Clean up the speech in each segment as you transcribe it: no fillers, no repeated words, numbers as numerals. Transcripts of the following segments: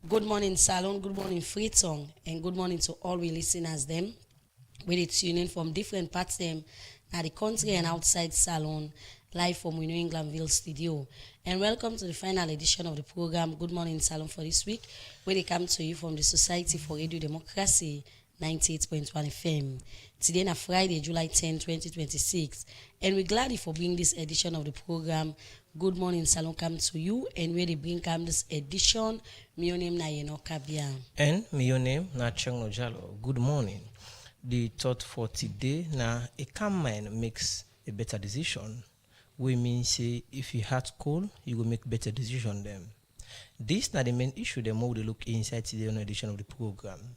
Good morning, Salon. Good morning, Freetong. And good morning to all we listeners them. We tune in from different parts them, now the country and outside Salon, live from New Englandville studio. And welcome to the final edition of the program Good Morning Salon for this week, where they come to you from the Society for Radio Democracy 98.1 FM. Today na Friday, July 10, 2026. And we're glad for bringing this edition of the program Good Morning Salon come to you, and where they bring come this edition, my name na Yeno Kabia. And my name na Cheng Ojalo. Good morning. The thought for today na a calm mind makes a better decision. We mean say if you had cool, you will make better decision them. This na the main issue them we look inside today on edition of the program.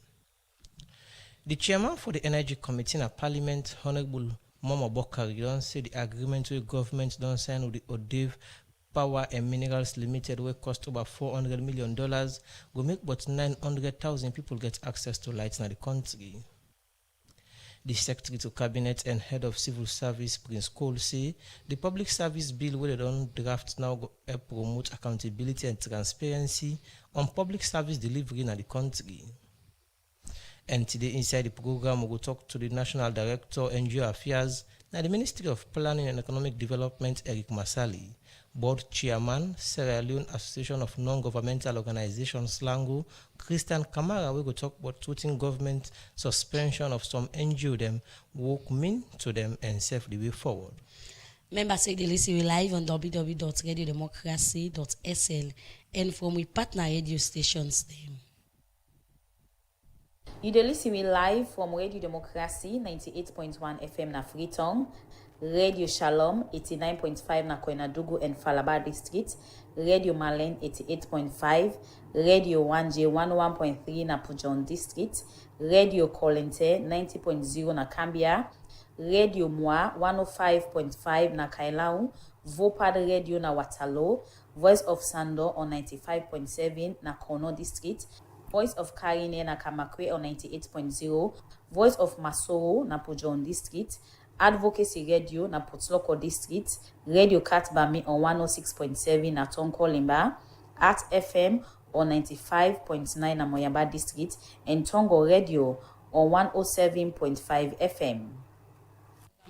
The chairman for the Energy Committee in Parliament, Honorable Momo Bokari, don't say the agreement with government don't sign with the Odev Power and Minerals Limited, will cost over $400 million, will make but 900,000 people get access to lights in the country. The Secretary to Cabinet and Head of Civil Service, Prince Cole, say the Public Service Bill where they don't draft now go promote accountability and transparency on public service delivery in the country. And today inside the program, we will talk to the National Director, NGO Affairs, and the Ministry of Planning and Economic Development, Eric Masali, Board Chairman, Sierra Leone Association of Non-Governmental Organizations, Slango, Christian Kamara. We will talk about tweeting government suspension of some NGO them, work mean to them and save the way forward. Members say they listen live on www.radiodemocracy.sl and from we partner radio stations them. You dey listen me live from Radio Democracy 98.1 FM na Freetong, Radio Shalom 89.5 na Koinadugu and Falaba District, Radio Malen 88.5, Radio 1J 11.3 na Pujon District, Radio Kolente 90.0 na Cambia, Radio Moi 105.5 na Kailau, Vopad Radio na Watalo, Voice of Sando on 95.7 na Kono District, Voice of Karine na Kamakwe on 98.0, Voice of Masoro na Pujon District, Advocacy Radio na Potloko District, Radio Katbami on 106.7 na Tonko Limba, Art FM on 95.9 na Moyamba District, and Tongo Radio on 107.5 FM.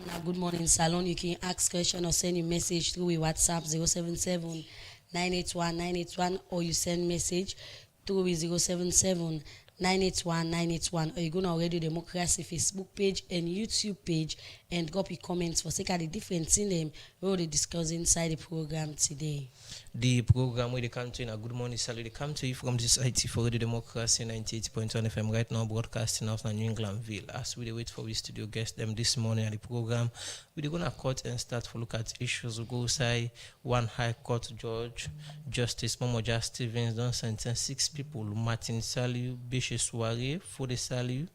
Now, good morning, Salon. You can ask question or send a message through WhatsApp 077 981 981, or you send message through 077 981 981, or you go to our Radio Democracy Facebook page and YouTube page and drop your comments for sake of the difference in them we will discuss inside the program today. The program where they come to in a Good Morning Salary, they come to you from the Society for Radio Democracy 98.1 FM right now, broadcasting out in New Englandville. As we wait for we studio guests them this morning at the program, we're going to court and start to look at issues. We go say one High Court judge, Justice Momoja Stevens, don't sentence 6 people: Martin Saliu, Bishe Soare, Fode Saliu,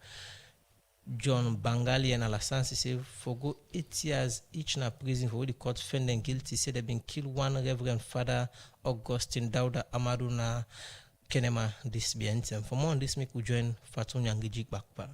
John Bangali and Alassane Sise for go 8 years each in a prison for the court found them guilty. Say they've been killed one Reverend Father Augustine Dauda Amadou na Kenema this Bientem. For more on this, make we join Fatou Nyangiji Bakpa.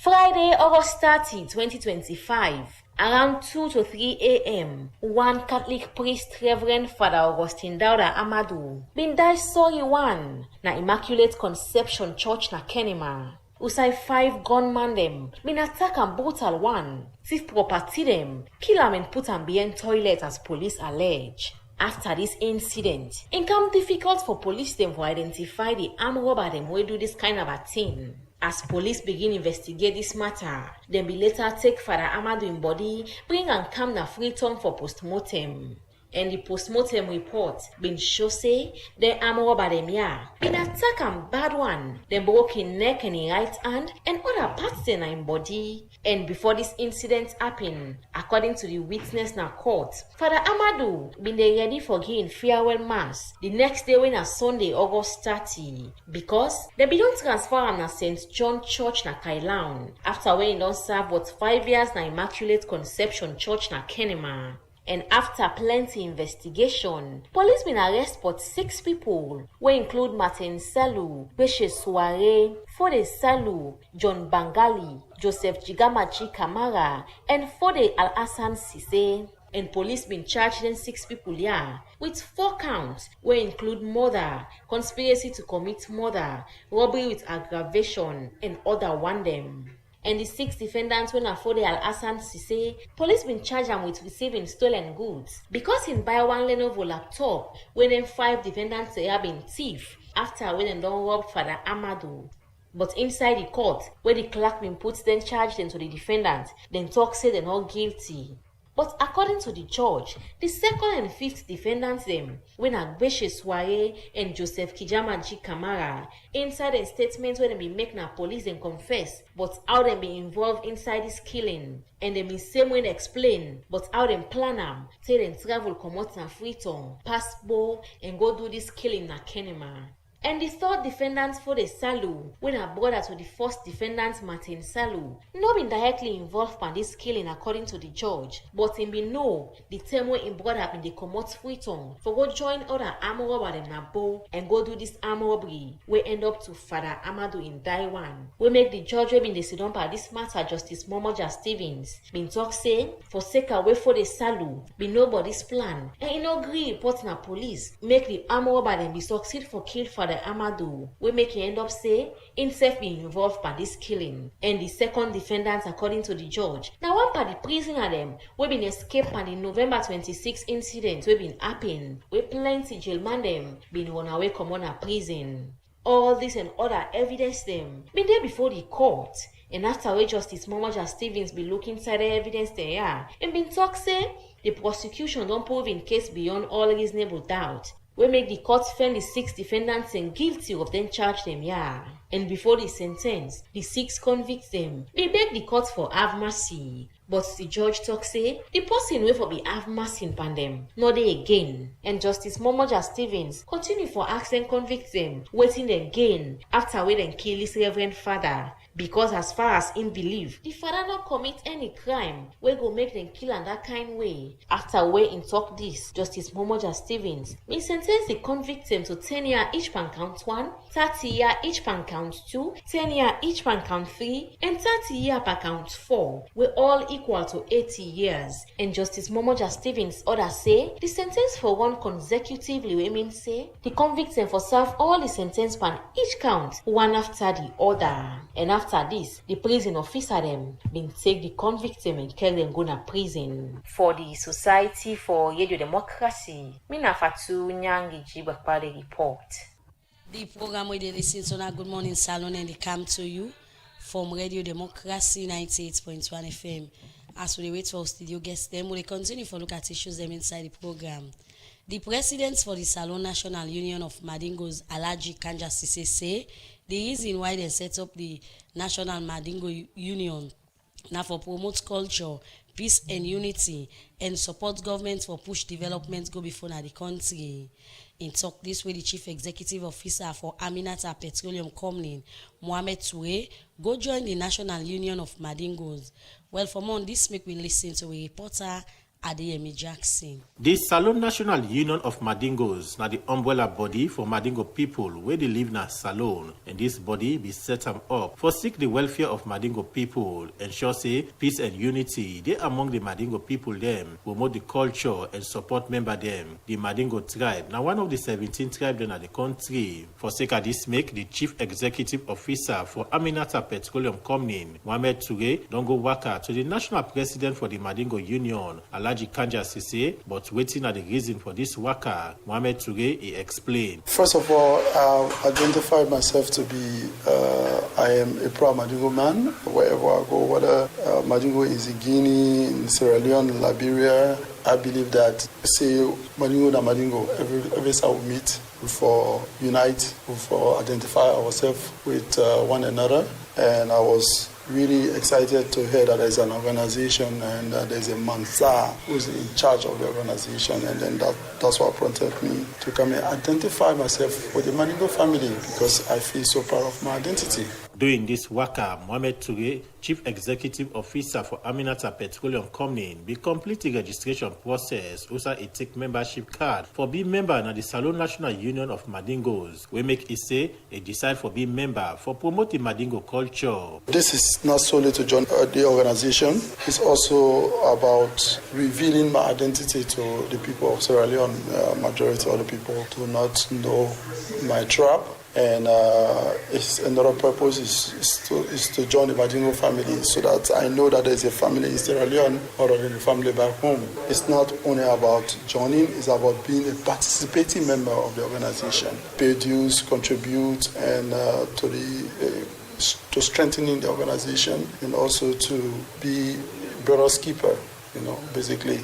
Friday, August 30, 2025, around 2 to 3 a.m., one Catholic priest, Reverend Father Augustine Dauda Amadou, been died sorry one na Immaculate Conception Church na Kenema. Usai 5 gunman them been attack and brutal one, thief property them, kill am and put am behind toilet as police allege. After this incident, it become difficult for police them to identify the armed robber them will do this kind of a thing. As police begin investigate this matter, them be later take Father Amadou in body, bring and come na Freetong for postmortem. And the postmortem report been show say the armed robber them been attack and bad one, them broke in neck and in right hand and other parts in in body. And before this incident happened, according to the witness na court, Father Amadou been they ready for giving farewell mass the next day when a Sunday, August 30, because they be don't transfer him na St. John Church na Kailaun after when he don't serve what 5 years na Immaculate Conception Church na Kenema. And after plenty investigation, police been arrest but 6 people, wey include Martin Saliu, Bishe Soare, Fode Saliu, John Bangali, Joseph Jigamachi Kamara, and Fode Alassane Sise. and police been charged them 6 people here with 4 counts, wey include murder, conspiracy to commit murder, robbery with aggravation, and other one them. And the 6 defendants when Afode Al-Hassan say police been charged him with receiving stolen goods because he buy one Lenovo laptop when them 5 defendants say have been thief after when them don't rob Father Amadou. But inside the court, where the clerk been put then charged them to the defendant, then talk say they're not guilty. But according to the judge, the 2nd and 5th defendants them, when Agbeshe Soare and Joseph Kijamaji Kamara, inside a statement where they be make na police and confess, but how they be involved inside this killing. And they be same way they explain, but how them plan them, say them travel come out na Freetown, pass Bo, and go do this killing na Kenema. And the 3rd defendant for the Salu, when a brother to the 1st defendant Martin Salu, not been directly involved in this killing according to the judge, but him be know the time when him brother been the comot Freetown for go join other armed robber in Nabo and go do this armed robbery, we end up to Father Amadou in Taiwan. We make the judge we been the sit down by this matter Justice Momoja Stevens been talk say for sake away for the Salu be nobody's plan and he no agree report na police make the armed robber then be succeed for kill Father Amadou, we make him end up say himself being involved by this killing. And the 2nd defendant, according to the judge, now one part the prisoner them we been escaped by the November 26 incident we been happen, we plenty jailman them been run away come on a prison. All this and other evidence them been there before the court. And after where Justice Momoja Stevens be looking inside the evidence they are, and been talk say the prosecution don't prove in case beyond all reasonable doubt. We make the court find the 6 defendants and guilty of then charge them here. And before the sentence, the 6 convict them. They beg the court for have mercy. But the judge talk say, the person will for be have mercy upon them, not they again. And Justice Momoja Stevens continue for ask and convict them, waiting again after we then kill his reverend father. Because as far as him believe, the father not commit any crime, we go make them kill in that kind way. After we in talk this, Justice Momoja Stevens may sentence the convict them to 10 years each pan count 1, 30 years each pan count 2, 10 years each pan count 3, and 30 years per count 4. We all equal to 80 years. And Justice Momoja Stevens order say the sentence for one consecutively we mean say the convict them for serve all the sentence pan each count one after the other. And after this, the prison officer them been take the convict them and carry them go to prison. For the Society for Radio Democracy, Mina Fatu Nyangi Jibakpade report. The program where they listen to now Good Morning Salon and they come to you from Radio Democracy 98.1 FM. As we wait for studio guests them, we continue for look at issues them inside the program. The president for the Salon National Union of Madingos, Alhaji Kanja Sise, say the reason why they set up the National Madingo Union now for promote culture, peace and unity, and support government for push development go before na the country. In talk this way, the Chief Executive Officer for Aminata Petroleum Company, Mohamed Toure, go join the National Union of Madingos. Well, for more on this, make we listen to a reporter, Adeyemi Jackson. The Salon National Union of Madingos na the umbrella body for Madingo people where they live na Salon, and this body be set up for seek the welfare of Madingo people, ensure say peace and unity they among the Madingo people them, promote the culture and support member them. The Madingo tribe now one of the 17 tribes in the country. For sake of this make the Chief Executive Officer for Aminata Petroleum Company, Mohamed Toure, don't go waka to the National President for the Madingo Union, Alhaji Kanja Sise, but waiting at the reason for this waka. Mohamed Toure, he explained. First of all, I identify myself to be, I am a proud Madingo man. Wherever I go, whether Madingo is in Guinea, in Sierra Leone, Liberia, I believe that, say, Madingo na Madingo, every time we meet, we for unite, we for identify ourselves with one another. And I was really excited to hear that there's an organization and there's a Mansa who's in charge of the organization, and then that's what prompted me to come and identify myself with the Madingo family because I feel so proud of my identity. During this waka, Mohamed Toure, Chief Executive Officer for Aminata Petroleum Company, be complete the registration process, also a take membership card for being member na the Salone National Union of Mandingos. We make it say a decide for being member for promoting Mandingo culture. This is not solely to join the organization. It's also about revealing my identity to the people of Sierra Leone. Majority of the people do not know my tribe. And it's another purpose is to join the Mandingo family so that I know that there's a family in Sierra Leone other than the family back home. It's not only about joining, it's about being a participating member of the organization. Pay dues, contribute, and to strengthening the organization and also to be brother's keeper. Basically,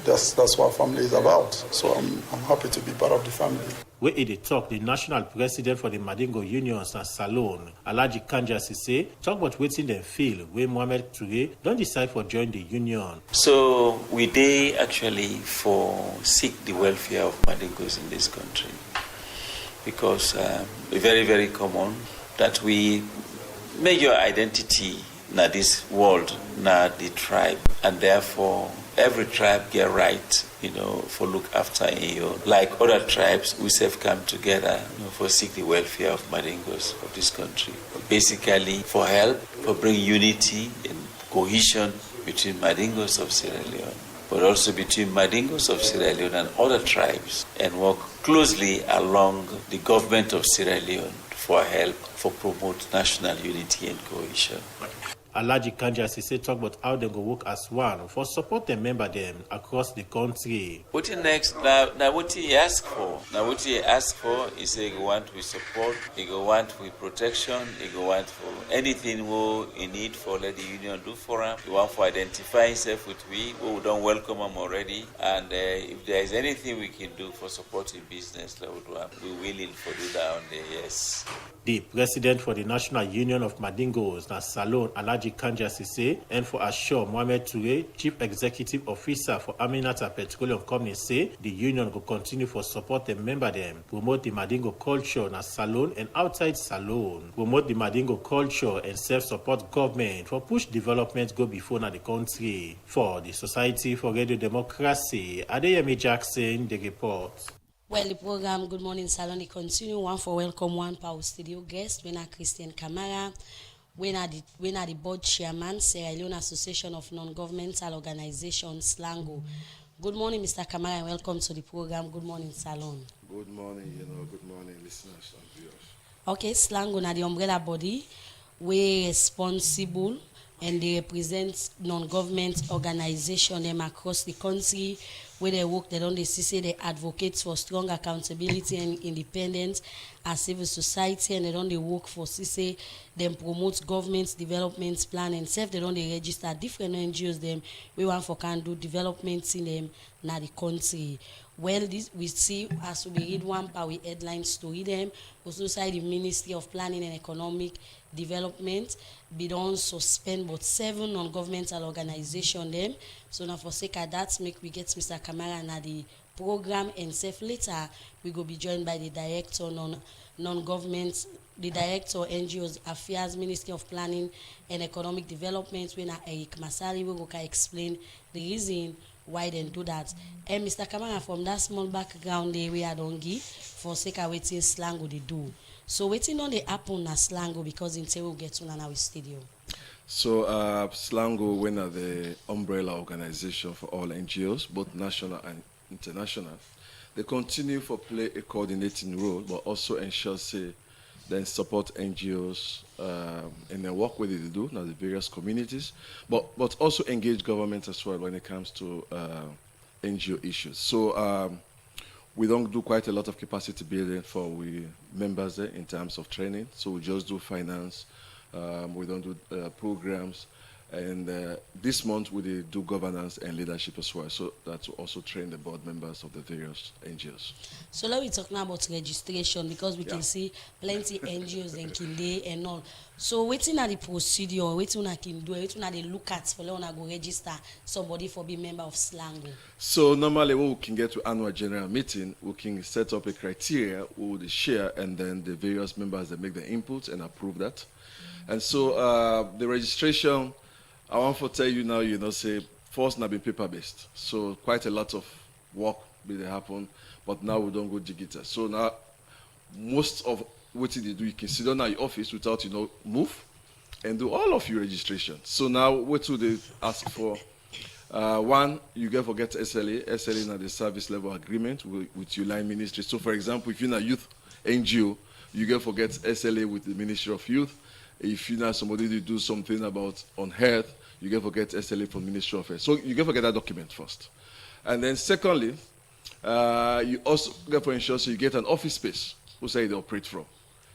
that's what family is about. So I'm happy to be part of the family. Where it talk, the national president for the Mandingo Unions and Salone, Alhaji Kanjasi say, talk about waiting them feel where Mohamed Toure don't decide for join the union. So we dey actually for seek the welfare of Mandingos in this country because very, very common that we major identity na this world, na the tribe, and therefore every tribe get right, for look after you. Like other tribes, we have come together for seek the welfare of Mandingos of this country. Basically, for help, for bring unity and cohesion between Mandingos of Sierra Leone, but also between Mandingos of Sierra Leone and other tribes, and work closely along the government of Sierra Leone for help, for promote national unity and cohesion. Alhaji Kanjasi say talk about how they go work as one for support them member them across the country. What next? Now what he ask for? Now what he ask for is he go want with support, he go want with protection, he go want for anything he need for let the union do for him. He want for identify himself with we don't welcome him already, and if there is anything we can do for supporting business, we willing for do that on the yes. The president for the National Union of Mandingos, na Salone, Alhaji Kanjasi say, and for assure Mohamed Toure, Chief Executive Officer for Aminata Petroleum Company say, the union will continue for support the member them, promote the Mandingo culture na Salone and outside Salone, promote the Mandingo culture and self-support government for push development go before na the country. For the Society for Radio Democracy, Adeyemi Jackson, the report. Well, the program Good Morning Salon continue. One for welcome one power studio guest. We are Christian Kamara. We are the board chairman, Sierra Leone Association of Non-Governmental Organizations, SLANGO. Good morning, Mr. Kamara, and welcome to the program Good Morning Salon. Good morning, good morning, listeners and viewers. Okay, SLANGO na the umbrella body. We responsible and they represent non-government organizations them across the country where they work. They don't see they advocate for strong accountability and independence as civil society, and they don't work for say them promote government development plan and self. They don't register different NGOs them we want for can do developments in them na the country. Well, this we see as we read one power headline story them also say the Ministry of Planning and Economic Development be don't suspend but 7 non-governmental organizations them. So now for sake of that, make we get Mr. Kamara na the program, and self later we go be joined by the director non-government, the director NGOs Affairs, Ministry of Planning and Economic Development, when Eric Masari will go explain the reason why they do that. And Mr. Kamara, from that small background there we don't give for sake of waiting SLANGO they do. So waiting on the happen na SLANGO because in we'll get to our studio. So SLANGO, we are the umbrella organization for all NGOs, both national and international. They continue to play a coordinating role, but also ensure then support NGOs in the work where they do, now the various communities, but also engage government as well when it comes to NGO issues. So we don't do quite a lot of capacity building for we members there in terms of training. So we just do finance. We don't do programs. And this month we dey do governance and leadership as well, so that will also train the board members of the various NGOs. So let me talk now about registration, because we Yeah. can see plenty NGOs and Kinde and all. So waiting at the procedure, waiting I can do, waiting at the look at for when I go register somebody for being member of Slango. So normally when we can get to annual general meeting, we can set up a criteria we would share, and then the various members that make the input and approve that. And so the registration, I want to tell you now, say first now be paper-based. So quite a lot of work will happen, but now we don't go digital. So now most of what they do, you can sit down at your office without, move and do all of your registration. So now what do they ask for? One, you get forget SLA. SLA is the service level agreement with your line ministry. So for example, if you're in a youth NGO, you get forget SLA with the Ministry of Youth. If you know somebody to do something about on health, you get forget SLA from Ministry of Health. So you get forget that document first. And then secondly, you also get for ensure so you get an office space who say they operate from.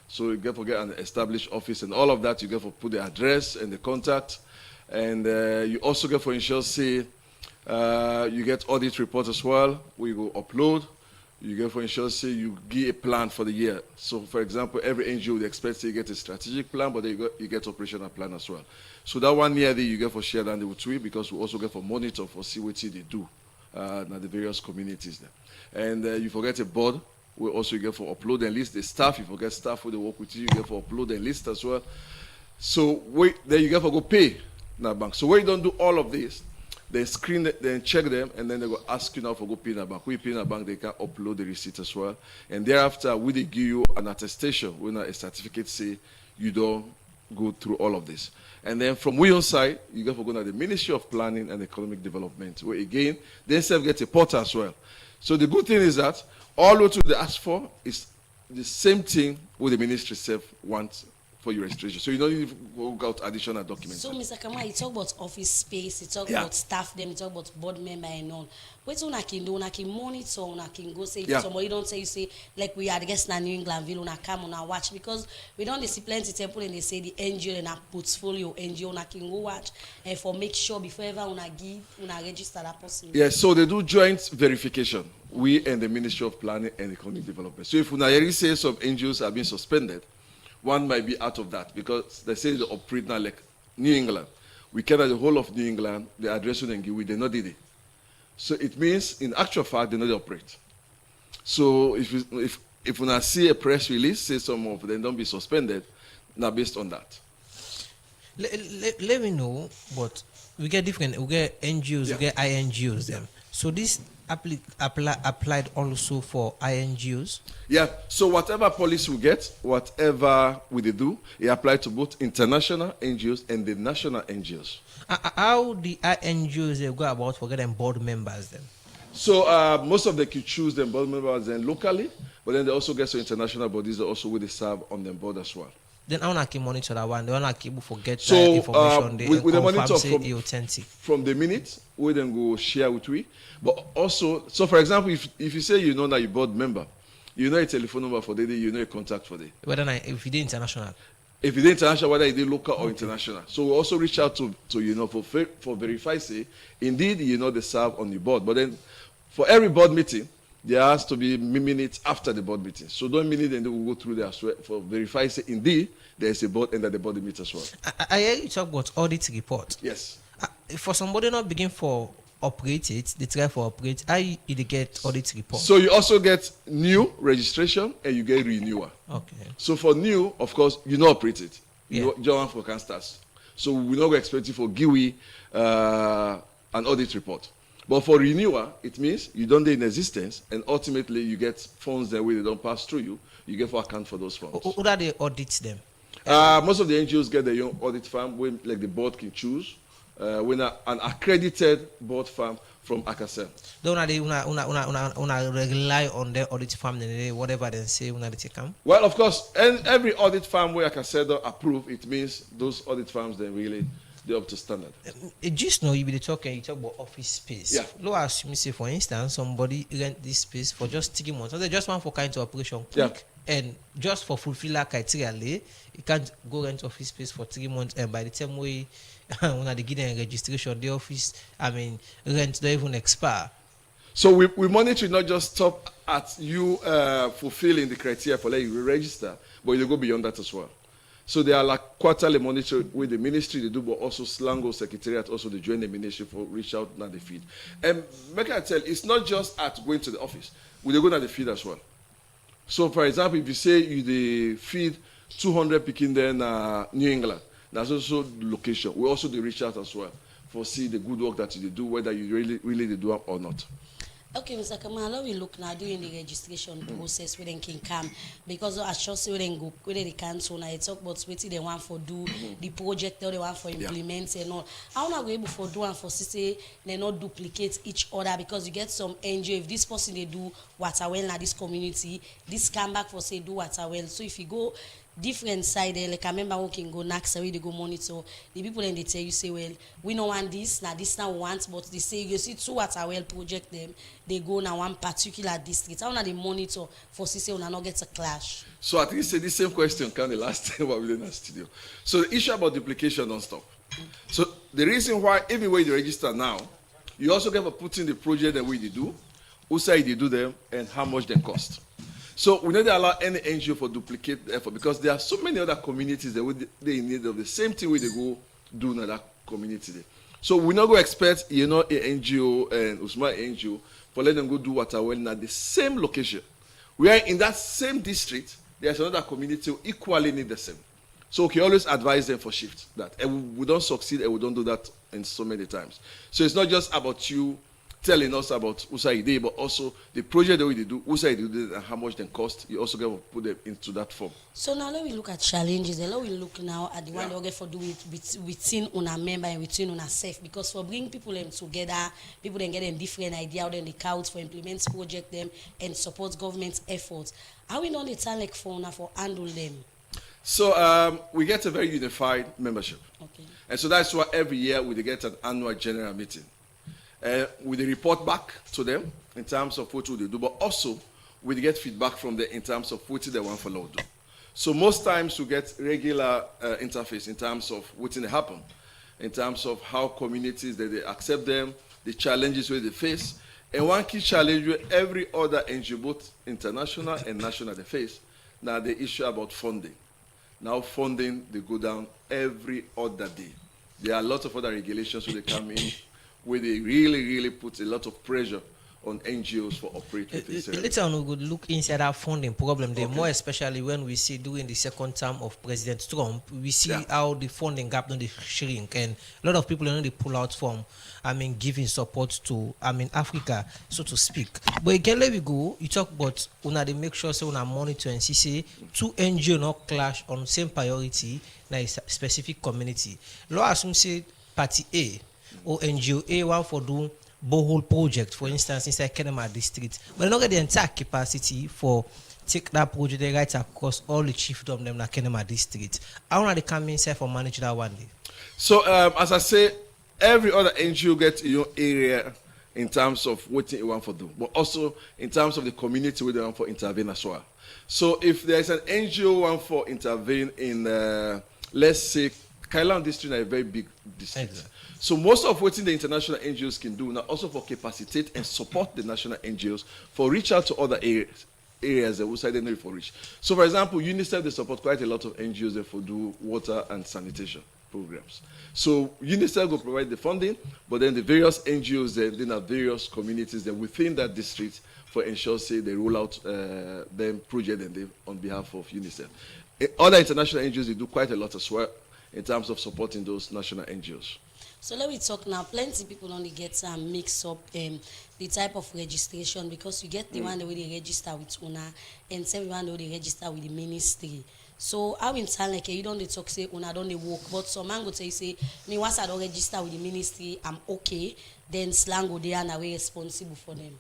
So you get forget an established office and all of that. You get for put the address and the contact. And you also get for ensure say you get audit report as well. We go upload. You get for ensure say you give a plan for the year. So for example, every NGO would expect you get a strategic plan, but then you get operational plan as well. So that 1 year there you get for share down with we, because we also get for monitor for see what they do now the various communities there. And you forget a board, we also get for upload and list the staff. You forget staff who they work with you get for upload and list as well. So then you get for go pay in a bank. So when you don't do all of this, then screen it, then check them, and then they go ask you now for go pay in a bank. We pay in a bank, they can upload the receipt as well. And thereafter, we they give you an attestation when a certificate say you don't go through all of this. And then from we on side, you get for go to the Ministry of Planning and Economic Development, where again, they self get a portal as well. So the good thing is that all what they ask for is the same thing what the ministry self wants for your registration. So you don't need to go out additional documents. So Mr. Kama, you talk about office space, you talk Yeah. about staff them, you talk about board member and all. What una can do, una can monitor, una can go say, if Yeah. somebody don't say, you say, like we are the guests in New England, una come, una watch, because we don't see plenty temple and they say the NGO and a portfolio NGO, una can go watch and for make sure before ever una give, una register that person. Yes, so they do joint verification, we and the Ministry of Planning and Economic Development. So if una hear say some NGOs have been suspended, one might be out of that, because they say they operate now like New England. We carry the whole of New England, the address and give we they not did it. So it means in actual fact they not operate. So if una see a press release say some of them don't be suspended, now based on that. Let me know, but we get different. We get NGOs, Yeah. we get INGOs. Them. So this applied also for INGOs. Yeah, so whatever policy we get, whatever we they do, it applies to both international NGOs and the national NGOs. How the INGOs they go about for getting board members then? So most of them can choose them board members then locally, but then they also get some international bodies that also will serve on them board as well. Then I want to monitor that one. They want to forget So, that information. They with the confirm monitor say it authentic. From the minute, we then go share with we. But also, so for example, if you say you know that you board member, you know a telephone number for the day, you know a contact for the day. Whether if you did international. If it's international, whether it's local or international. So we also reach out to for verify say indeed they serve on the board. But then for every board meeting, there has to be minutes after the board meeting. So don't minute and then we'll go through there for verify say indeed there is a board and that the board meets as well. I hear you talk about audit report. Yes. For somebody not begin for operate it, they try for operate. How you get audit report? So you also get new registration and you get renewal. Okay. So for new, of course, you know operate it. Yeah. You don't for can start. So we're not expect you for GUI an audit report. But for renewal, it means you don't in existence, and ultimately you get funds that way they don't pass through you. You get for account for those funds. Who are they audit them? Most of the NGOs get their own audit firm, when like the board can choose. When an accredited board firm from ACASEL. Don't rely on their audit firm, whatever they say, they take them. Well, of course, and every audit firm where ACASEL approve, it means those audit firms then really they're up to standard. Just know you be talking, you talk about office space. Yeah. Low as you say, for instance, somebody rent this space for just 3 months. So they just want for kind of operation. Yeah. Quick. and just for fulfill that criteria, you can't go rent office space for 3 months, and by the time we when they give them registration, the office, rent don't even expire. So we monitor not just stop at you fulfilling the criteria for letting you register, but you go beyond that as well. So they are like quarterly monitor with the ministry they do, but also Slango Secretariat also they join the ministry for reach out now the feed. And make I tell, it's not just at going to the office. We they go to the feed as well. So for example, if you say you the feed 200 picking then New England, that's also the location. We also they reach out as well for see the good work that you do, whether you really they do it or not. Okay, Mr. Kamala, we look now during the registration process where they can come because as sure say when go where they can so now talk about what they want for do the project or they want for implement and all. How not go able for do and for say they not duplicate each other because you get some NGO if this person they do water well now this community this come back for say do water well. So if you go different side there, like I remember we can go next where they go monitor the people and they tell you say well we don't want this now we want but they say you see 2 water well project them they go now one particular district. How now they monitor for say we not get a clash. So I think say the same question can the last time we were in the studio. So the issue about duplication don't stop. So the reason why even when you register now, you also get to put in the project that we do, who say they do them and how much they cost. So we don't allow any NGO for duplicate the effort because there are so many other communities that they in need of the same thing where they go do in that community. So we're not going to expect, a NGO and Usman NGO for let them go do water well at the same location. We are in that same district, there's another community who equally need the same. So we can always advise them for shift that. And we don't succeed and we don't do that in so many times. So it's not just about you telling us about USAID, but also the project that we do, USAID and how much they cost, you also get to put them into that form. So now let me look at challenges and let me look now at the one that we get for do it within una member and within una self because for bring people them together, people then get a different idea how then they count for implement project them and support government efforts. How we know the time like for una for handle them? So we get a very unified membership. Okay. And so that's why every year we get an annual general meeting. We report back to them in terms of what they do, but also we get feedback from them in terms of what they want for law do. So most times we get regular interface in terms of what they happen, in terms of how communities that they accept them, the challenges where they face, and one key challenge where every other NGO, both international and national, they face, now the issue about funding. Now funding, they go down every other day. There are a lot of other regulations where they come in, where they really put a lot of pressure on NGOs for operating this area. Later on, we could look inside our funding problem. Okay. More especially when we see during the second term of President Trump, we see how the funding gap don't shrink, and a lot of people they pull out from, giving support to, Africa, so to speak. But again, let we go. You talk about they make sure so una monitor and see say 2 NGO not clash on same priority na a specific community. Law assume say party A or NGO A one for do borehole project, for instance, inside Kenema district, but they don't get the entire capacity for take that project right across all the chiefdom them na Kenema district. How are they come inside for manage that one day? So as I say, every other NGO gets your area in terms of what you want for do, but also in terms of the community where they want for intervene as well. So if there is an NGO want for intervene in, let's say, Kailan district is a very big district. Exactly. So most of what the international NGOs can do now also for capacitate and support the national NGOs for reach out to other areas that we say they need for reach. So for example, UNICEF, they support quite a lot of NGOs that for do water and sanitation programs. So UNICEF will provide the funding, but then the various NGOs then have various communities that within that district for ensure say they roll out them project and they on behalf of UNICEF. Other international NGOs, they do quite a lot as well in terms of supporting those national NGOs. So let me talk now. Plenty people only get mix up the type of registration because you get the one that they register with UNA and everyone that they register with the ministry. So how in time like you don't they talk say UNA don't they work, but some man go say me once I don't register with the ministry I'm okay. Then Slango they are now responsible for them.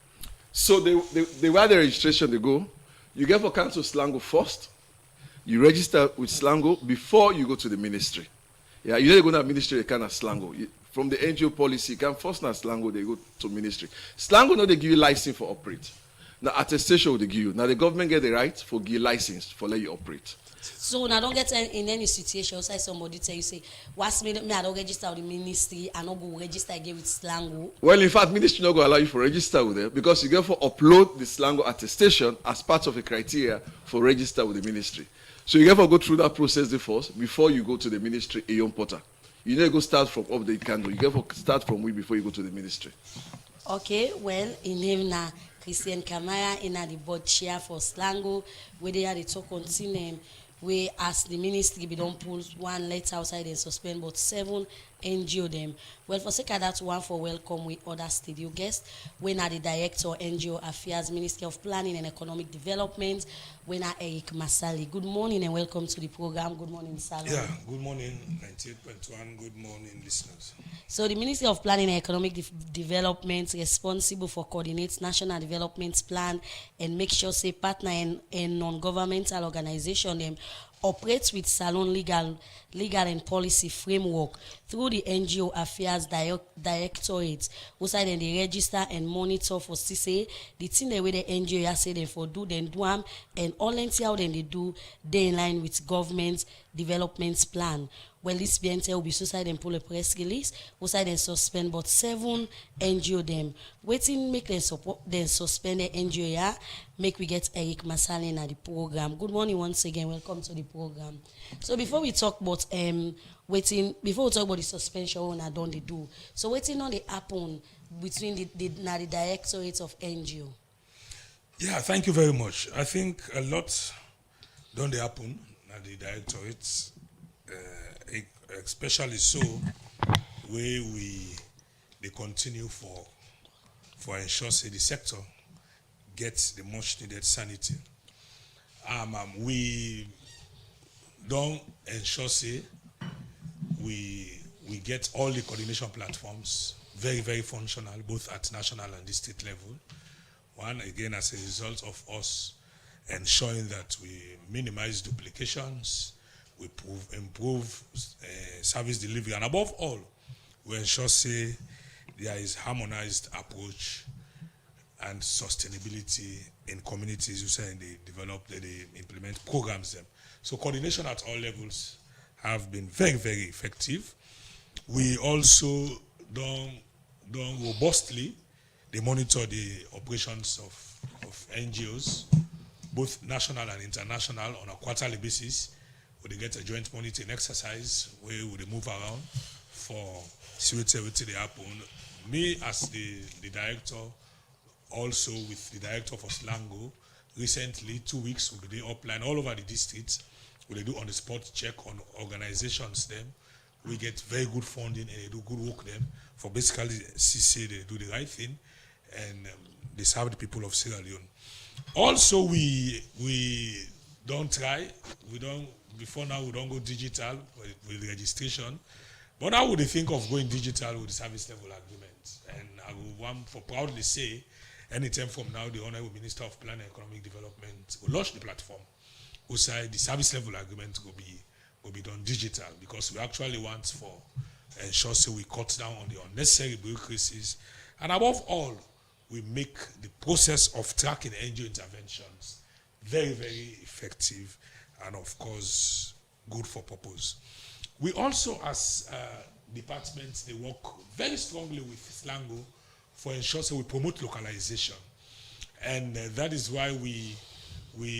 So the way the registration they go, you get for council Slango first. You register with Slango before you go to the ministry. Yeah, you don't go to the ministry, you can't have Slango. From the NGO policy, you can first have Slango, they go to ministry. Slango, no, they give you license for operate. Now attestation will they give you. Now the government get the right for give license for let you operate. So now don't get in any situation outside somebody tell you say, what's me I don't register with the ministry, I don't go register again with Slango. Well, in fact, ministry not going to allow you to register with them because you get for upload the Slango attestation as part of the criteria for register with the ministry. So you get to go through that process first before you go to the ministry Ayon Porter. You need to go start from update candle. You get to start from we before you go to the ministry. Okay, well, in him na Christian Kamara in the board chair for Slango, where they had the talk on name. We ask the ministry we don't pull one letter outside and suspend but 7 NGO them. Well, for sake of that one for welcome with other studio guests. When are the director NGO Affairs, Ministry of Planning and Economic Development. When are Eric Masali. Good morning and welcome to the program. Good morning, Salon. Yeah, good morning, 98.1. Good morning, listeners. So the Ministry of Planning and Economic Development responsible for coordinate national development plan and make sure say partner and non-governmental organization them operates with Salon legal and policy framework through the NGO Affairs Directorate, who side and they register and monitor for CCA, the thing the way the NGO say they for do, then do them, and all how then they do, they in line with government development plan. Well, this BNT will be suicide and pull a press release, who side and suspend but 7 NGO them. Waiting make them support then suspend the NGO yeah, make we get Eric Masali at the program. Good morning once again, welcome to the program. So before we talk about before we talk about the suspension on I don't they do. So waiting on the happen between the directorates of NGO. Yeah, thank you very much. I think a lot don't they happen at the directorates, especially so where they continue for ensure say the sector gets the much needed sanity. We don't ensure say we get all the coordination platforms very, very functional, both at national and district level. One, again, as a result of us ensuring that we minimize duplications, we improve service delivery, and above all, we ensure say there is harmonized approach and sustainability in communities who say they develop, they implement programs them. So coordination at all levels have been very, very effective. We also done robustly, they monitor the operations of NGOs, both national and international, on a quarterly basis, where they get a joint monitoring exercise where they move around for security they happen. Me as the director, also with the director for Slango, recently 2 weeks we be upline all over the districts. We do on the spot check on organizations them. We get very good funding and they do good work them for basically CC they do the right thing and they serve the people of Sierra Leone. Also we don't try, before now we don't go digital with the registration, but now would they think of going digital with the service level agreement. And I will want for proudly say anytime from now the Honorable Minister of Planning and Economic Development will launch the platform. Who say the service level agreement will be done digital because we actually want for ensure so we cut down on the unnecessary bureaucracies, and above all, we make the process of tracking NGO interventions very, very effective and of course good for purpose. We also as departments they work very strongly with Slango for ensure so we promote localization, and that is why we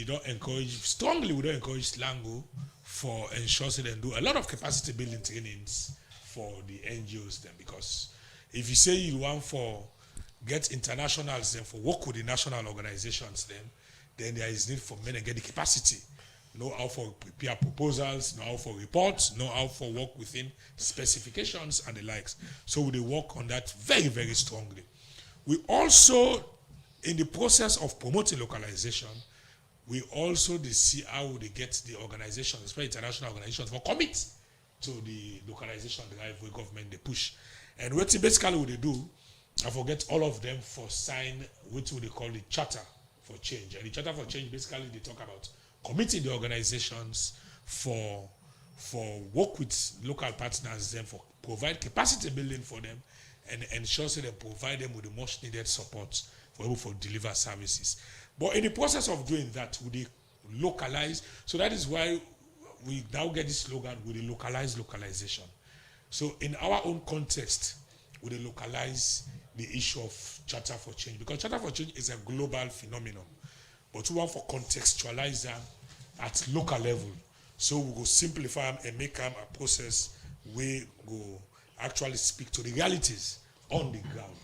don't encourage Slango for ensure so they do a lot of capacity building trainings for the NGOs then, because if you say you want for get internationals then for work with the national organizations then there is need for men and get the capacity, know how for prepare proposals, know how for reports, know how for work within specifications and the likes. So we work on that very, very strongly. We also, in the process of promoting localization, we also see how they get the organizations, especially international organizations, for commit to the localization drive where government they push. And what basically what they do, I forget all of them for sign what they call the Charter for Change. And the Charter for Change basically they talk about committing the organizations for work with local partners, then for provide capacity building for them and ensure so they provide them with the much needed support for able to deliver services. But in the process of doing that, we localize. So that is why we now get this slogan with the localization. So in our own context, we localize the issue of Charter for Change, because Charter for Change is a global phenomenon, but we want to contextualize them at local level. So we will simplify them and make them a process where we go actually speak to the realities on the ground.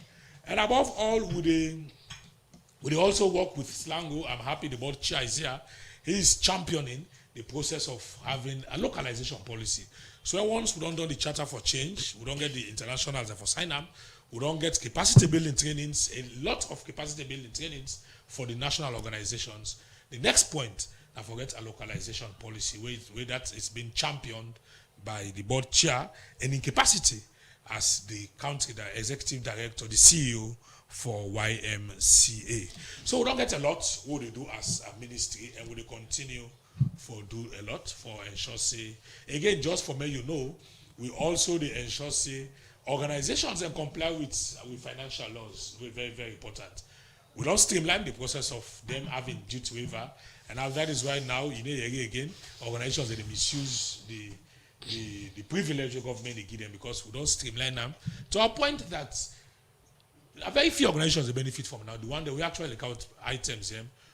And above all, we also work with Slango. I'm happy the board chair is here. He is championing the process of having a localization policy. So once we don't do the Charter for Change, we don't get the internationals for sign up, we don't get capacity building trainings, a lot of capacity building trainings for the national organizations. The next point, I forget a localization policy where that is being championed by the board chair and in capacity as the country, the executive director, the CEO for YMCA. So we don't get a lot what they do as a ministry, and we continue for do a lot for ensure say, again, just for me, you know, we also the ensure say organizations and comply with financial laws. We're very, very important. We don't streamline the process of them having duty waiver, and now that is why now, you know, again, organizations that misuse the privilege the government they give them, because we don't streamline them to a point that a very few organizations benefit from now. The one that we actually count items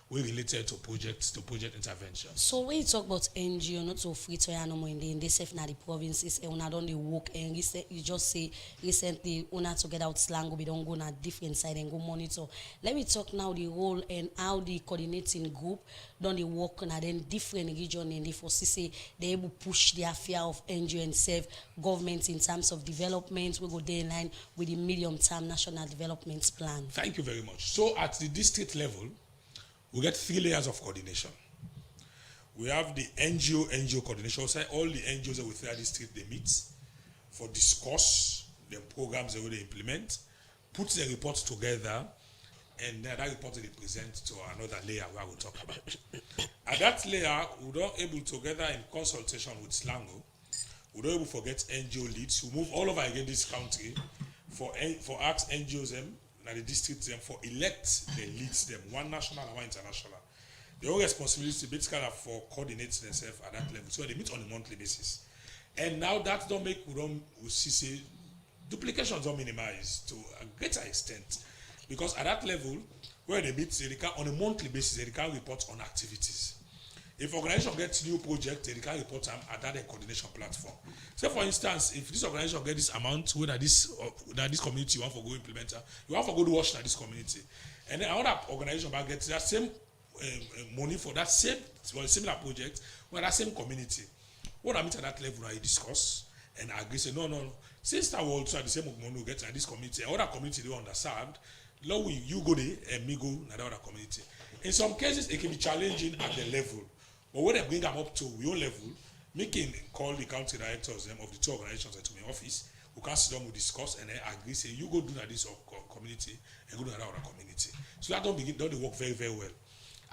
we related to project intervention. So when you talk about NGO, not so free to animal in the safe the provinces, and una don't work, and you just say recently una to get out Slango, we don't go on a different side and go monitor. Let me talk now the role and how the coordinating group don't they work on a then different region, and they foresee say they able push the affair of NGO and serve government in terms of development. We go there in line with the medium-term national development plan. Thank you very much. So at the district level, we get 3 layers of coordination. We have the NGO coordination. So all the NGOs that within our district, they meet for discuss the programs that they implement, put the reports together, and then that report they present to another layer where we'll talk about. At that layer, we don't able together in consultation with Slango, we don't able to forget NGO leads who move all over again this country for ask NGOs them, the district them for elect the leads them, one national and one international. Their own responsibility basically for coordinating themselves at that level. So they meet on a monthly basis. And now that don't make we see say duplications don't minimize to a greater extent. Because at that level, where they meet, they can on a monthly basis, they can report on activities. If organization gets new project, they can report them at that coordination platform. So for instance, if this organization get this amount, whether this community want to go implement, you want to go to watch that this community. And then another organization might get that same money for that same similar project or that same community. What I mean at that level, I discuss and agree, say, no. Since that will also the same money we get at this community, and other community they underserved, now you go there and me go in the other community. In some cases, it can be challenging at the level. But when they bring them up to your level, we can call the country directors of the 2 organizations to my office. We can sit down, we discuss, and then agree, say, you go do that this community and go do that other community. So that don't work very, very well.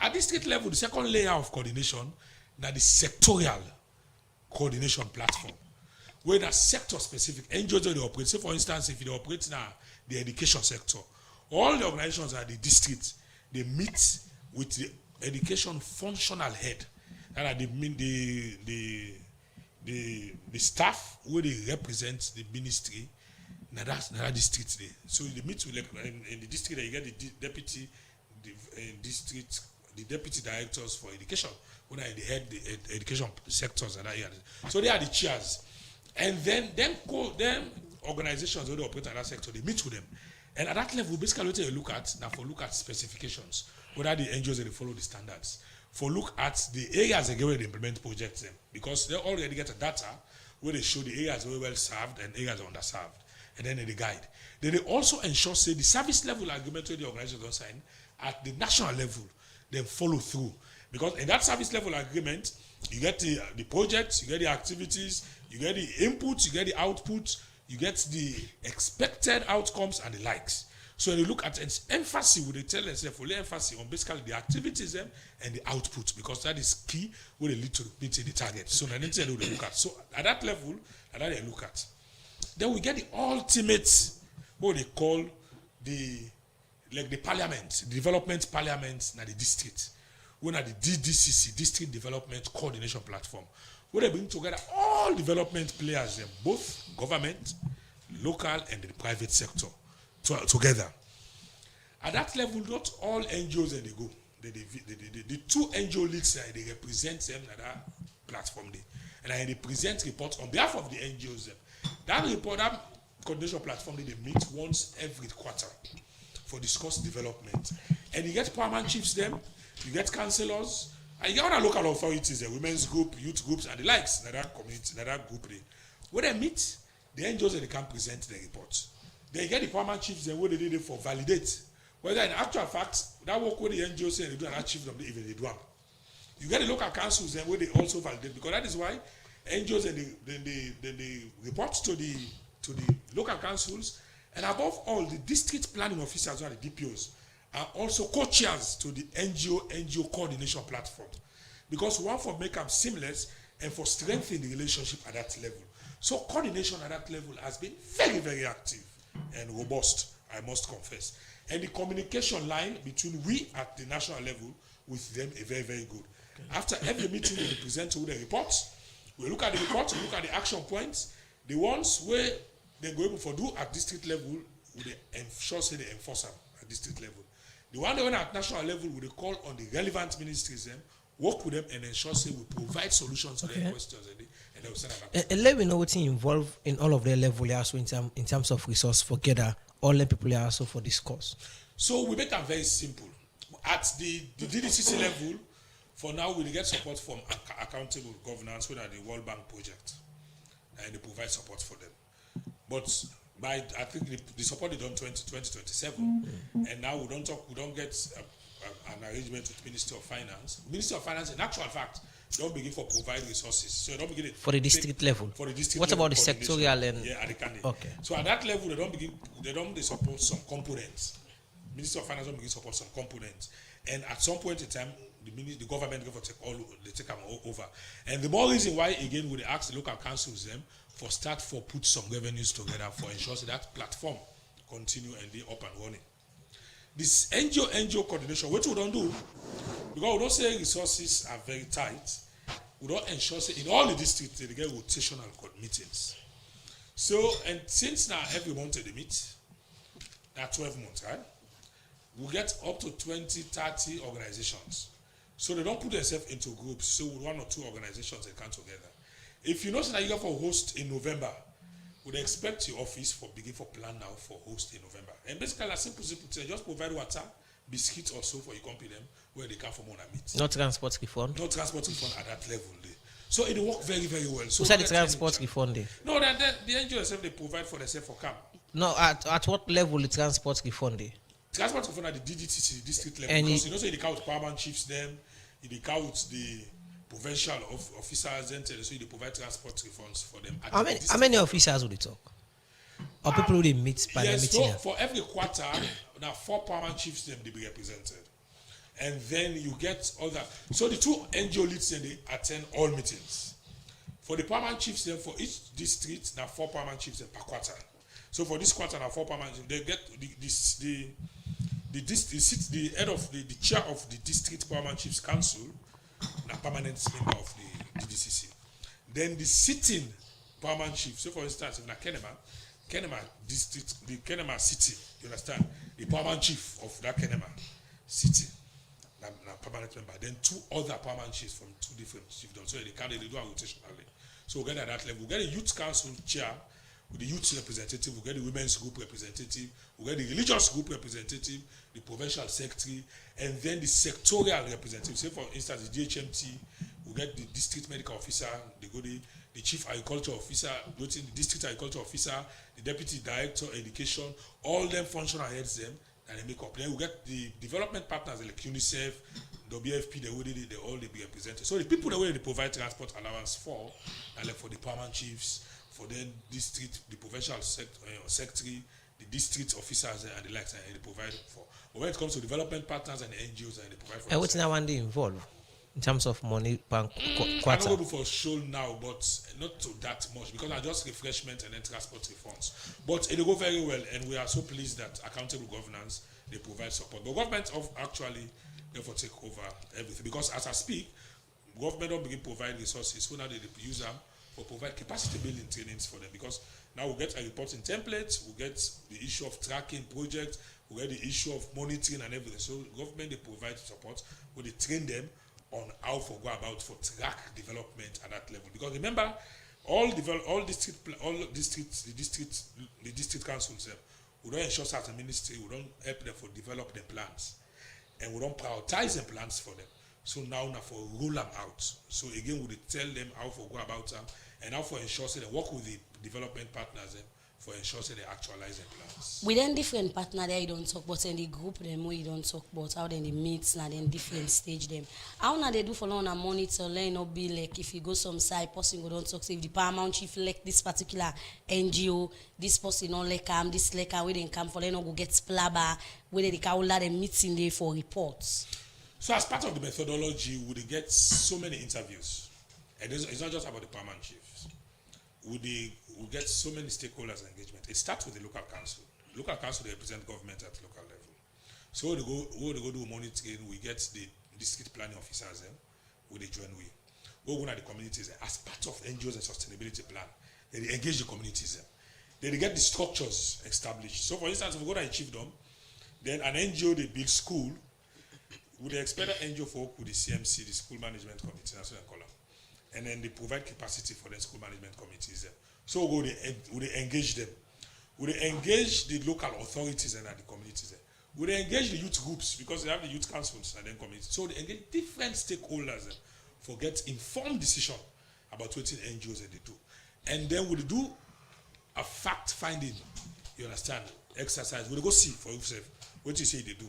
At the state level, the second layer of coordination, now the sectorial coordination platform, where the sector specific NGOs they operate. Say, for instance, if they operate now the education sector, all the organizations at the district, they meet with the education functional head. That are the staff where they represent the ministry in that district there. So they meet with in the district you get the deputy directors for education, when they head the education sectors and that area. So they are the chairs. And then organizations where they operate in that sector, they meet with them. And at that level, basically what they look at now for look at specifications, whether the NGOs they follow the standards. For look at the areas again where they implement projects them, because they already get a data where they show the areas very well served and areas underserved, and then they guide. Then they also ensure say the service level agreement where the organization don't sign at the national level, then follow through. Because in that service level agreement, you get the projects, you get the activities, you get the inputs, you get the outputs, you get the expected outcomes and the likes. So when you look at its emphasis, would they tell themselves fully emphasis on basically the activities and the output, because that is key where they lead to meeting the target. So then they look at. So at that level, they look at. Then we get the ultimate, what they call the like the parliament, the development parliament, na the district. When at the DDCC, District Development Coordination Platform, where they bring together all development players, both government, local, and the private sector together. At that level, not all NGOs they go. The two NGO leads they represent them at that platform day, and they present reports on behalf of the NGOs. That report, that coordination platform, they meet once every quarter for discuss development, and you get paramount chiefs them. You get councillors, and you get other local authorities, women's group, youth groups, and the likes, that community, that group. When they meet, the NGOs they can present the reports. They get the paramount chiefs then what they did it for validate. Whether in actual fact, that work with the NGOs say they do and achieve them, even they do them. You get the local councils then where they also validate, because that is why NGOs they report to the local councils, and above all, the district planning officers or the DPOs are also co-chairs to the NGO coordination platform, because one for make them seamless and for strengthening the relationship at that level. So coordination at that level has been very, very active and robust, I must confess. And the communication line between we at the national level with them is very, very good. Okay. After every meeting, we present to the reports. We look at the reports, we look at the action points. The ones where they go able to do at district level, we ensure say they enforce them at district level. The one they went at national level, we call on the relevant ministries, work with them and ensure say we provide solutions to their questions, and they will send them. And let me know what's involved in all of their level also in terms of resource for gather all the people are also for this course. So we make them very simple. At the DDCC level, for now we get support from accountable governance, whether the World Bank project, and they provide support for them. But I think the support is done 2027, and now we don't get an arrangement with Ministry of Finance. Ministry of Finance, in actual fact, don't begin for provide resources. So they don't begin it for the district level. For the district what level about the sectorial and okay. So at that level, they support some components. Ministry of Finance don't begin support some components, and at some point in time, the government go for take them over. And the more reason why again we ask the local councils them for put some revenues together for ensure that platform continue and be up and running. This NGO coordination, what we don't do, because we don't say resources are very tight, we don't ensure in all the districts they get rotational meetings. So, and since now every month they meet, that's 12 months, right? We get up to 20, 30 organizations. So they don't put themselves into groups. So with one or two organizations they come together. If you know that you go for host in November, would expect your office for begin for plan now for host in November. And basically a simple thing, just provide water, biscuits or so for your company them where they come from on a meet. No transport refund? No transport refund at that level. So it work very, very well. So who said the transport refund day? No, the NGO themselves they provide for themselves for camp. No, at what level the transport refund day? Transport refund at the DDCC district level. Because you know so they count paramount chiefs them, they count the provincial officers, and so they provide transport refunds for them. How many officers would they talk? Or people would they meet by the meeting? So for every quarter, now 4 paramount chiefs them they be represented. And then you get other. So the 2 NGO leads then they attend all meetings. For the paramount chiefs then for each district, now 4 paramount chiefs then per quarter. So for this quarter now 4 paramount chiefs, they get the head of the chair of the district paramount chiefs council, a permanent member of the DDCC. Then the sitting paramount chief. So for instance, in Kenema district, the Kenema city, you understand, the paramount chief of that Kenema city, a permanent member. Then 2 other paramount chiefs from 2 different chiefdoms. So they do a rotationally. So we get at that level. We get a youth council chair with the youth representative, we get the women's group representative, we get the religious group representative, the provincial secretary, and then the sectorial representative. Say for instance, the DHMT, we get the district medical officer, the chief agriculture officer, the district agriculture officer, the deputy director education, all them functional heads them, and they make up. Then we get the development partners like UNICEF, WFP, they all be represented. So the people that they provide transport allowance for, and like for the paramount chiefs, for the district, the provincial secretary, the district officers and the likes, and they provide for. But when it comes to development partners and the NGOs, and they provide for. And what's now one day involved in terms of money per quarter? I'm not for show now, but not to that much because I just refreshment and then transport refunds. But it will go very well, and we are so pleased that accountable governance they provide support. But government of actually therefore take over everything, because as I speak, government don't begin provide resources, so now they use them or provide capacity building trainings for them, because now we get a reporting template, we get the issue of tracking projects, we get the issue of monitoring and everything. So government, they provide support, where they train them on how to go about for track development at that level. Because remember, the district councils, we don't ensure as a ministry, we don't help them for develop their plans, and we don't prioritize the plans for them. So now for roll them out. So again, we tell them how to go about them and how to ensure they work with the development partners for ensuring they actualize their plans. With then different partner there you don't talk about, and the group them where you don't talk about, how then they meet and then different stage them. How now they do for long and monitor, let not be like if you go some side person go don't talk, say if the paramount chief like this particular NGO, this person not like this like where they come for, they not go get splabber, where they can let them meeting there for reports. So as part of the methodology, we get so many interviews, and it's not just about the paramount chiefs. We get so many stakeholders engagement. It starts with the local council. Local council, they represent government at local level. So we go do monitoring, we get the district planning officers who they join with. We go to the communities as part of NGOs and sustainability plan. They engage the communities. They get the structures established. So for instance, if we go to a chiefdom, then an NGO, they build school. Would they expect an NGO for work with the CMC, the School Management Committee, and then they provide capacity for the school management committees. So would they engage them? Would they engage the local authorities and the communities? Would they engage the youth groups, because they have the youth councils and then communities? So they engage different stakeholders for get informed decision about what NGOs that they do. And then would they do a fact finding, you understand, exercise? Would they go see for yourself what you say they do?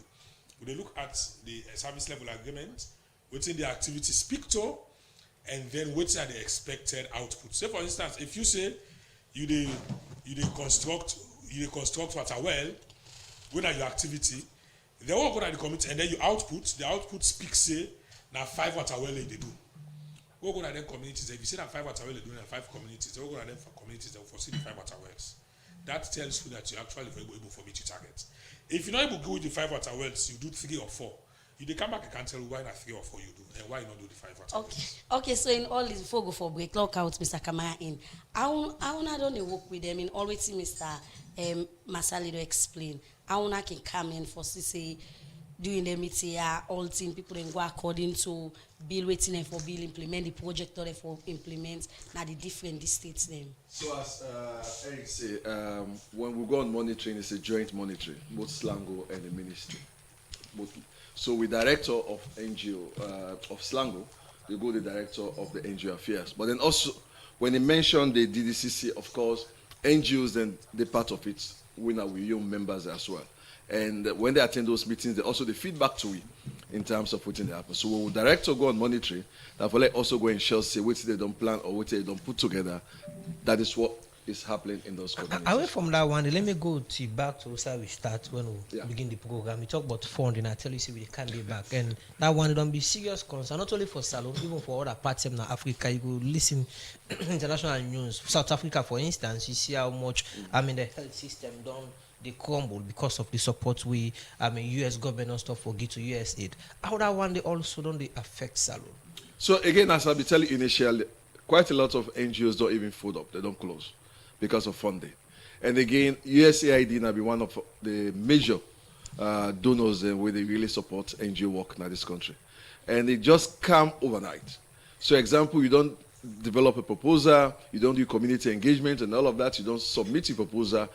Would they look at the service level agreement, what's in the activity speak to, and then what are the expected output? Say for instance, if you say you construct water well, when are your activity, they all go to the committee and then you the output speaks say now 5 water well they do. We'll go to them communities. If you say that 5 water well they do in 5 communities, they will go to them for communities that will foresee the 5 water wells. That tells you that you're actually very able for meet your target. If you're not able to go with the 5 water wells, you do 3 or 4. You come back, you can tell why not 3 or 4 you do, and why you not do the 5 water wells. Okay, so in all this, before we go for break, lock out Mr. Kamara in. How not only work with them in always see Mr. Masali to explain. How not can come in for say during the meeting, all team people then go according to bill waiting for bill implement the project or for implement now the different districts them. So as Eric say, when we go on monitoring, it's a joint monitoring, both Slango and the ministry. Both. So with director of NGO of Slango, they go the director of the NGO affairs. But then also when they mention the DDCC, of course, NGOs and the part of it, we are with young members as well. And when they attend those meetings, they also the feedback to we in terms of what happens. So when the director go on monitoring, that will also go and share say what they don't plan or what they don't put together. That is what is happening in those communities. Away from that one, let me go back to where we start when we begin the program. We talk about funding. I tell you, see, we can't be back, and that one don't be serious concern not only for Salone, even for other parts of Africa. You go listen international news. South Africa, for instance, you see how much the health system don't. They crumble because of the support we, U.S. government and stuff will give to U.S. aid. How that one they also don't they affect Salone? So again, as I'll be telling you initially, quite a lot of NGOs don't even fold up; they don't close because of funding. And again, USAID now be one of the major donors where they really support NGO work in this country, and it just come overnight. So, example, you don't develop a proposal, you don't do community engagement and all of that. You don't submit your proposal.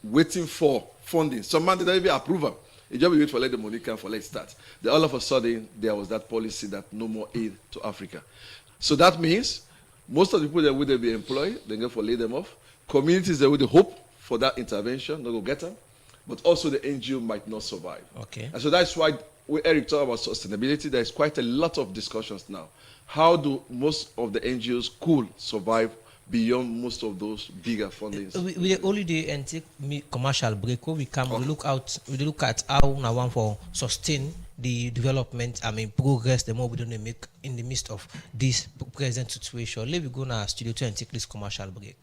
Waiting for funding. Some man didn't even approve them. You just wait for let the money come for let's start. Then all of a sudden there was that policy that no more aid to Africa. So that means most of the people that would be employed, they go for lay them off. Communities that would hope for that intervention, they go get them. But also the NGO might not survive. Okay. And so that's why when Eric talked about sustainability, there's quite a lot of discussions now. How do most of the NGOs could survive beyond most of those bigger fundings? We only do and take commercial break. We come, we look at how now one for sustain the development. Progress. The more we don't make in the midst of this present situation. Let me go now studio 2 and take this commercial break.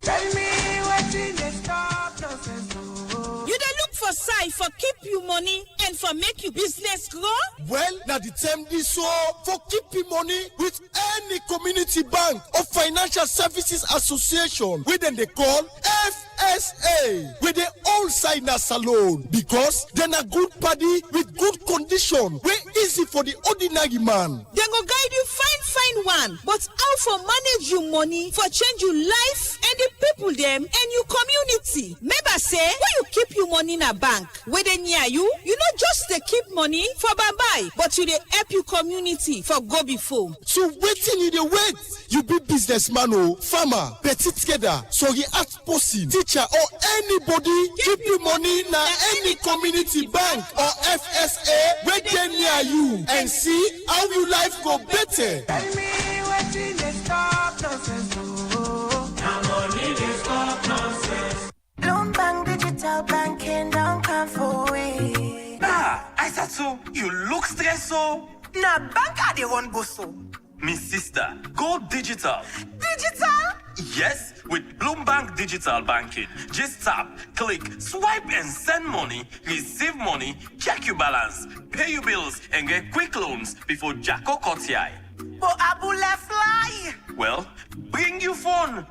Tell me what's in the stop, no sense. You don't look for side for keep you money and for make you business grow? Well, now the term this so for keeping money with any community bank or financial services association, we then they call FSA, with the all side na salon, because then a good party with good condition, we easy for the ordinary man. They go guide you fine one, but how for manage you money for change your life and the people them and your community. Maybe say when you keep your money in a bank, where they near you not just they keep money for bye but you they help your community for go before. So waiting you the wait, you be businessman or farmer, petit together, so he ask person, teacher or anybody keep your money na any community bank or FSA where they near you and see how your life go better. Tell me what in the stop nonsense. Now money they stop nonsense. Bloomberg digital banking don't come for we. I said so. You look stressed so. Nah, bank they won't go so. Me sister, go digital. Digital? Yes, with Bloomberg Digital Banking. Just tap, click, swipe and send money, receive money, check your balance, pay your bills and get quick loans before Jacko cuts your eye. But Abula fly. Well, bring your phone.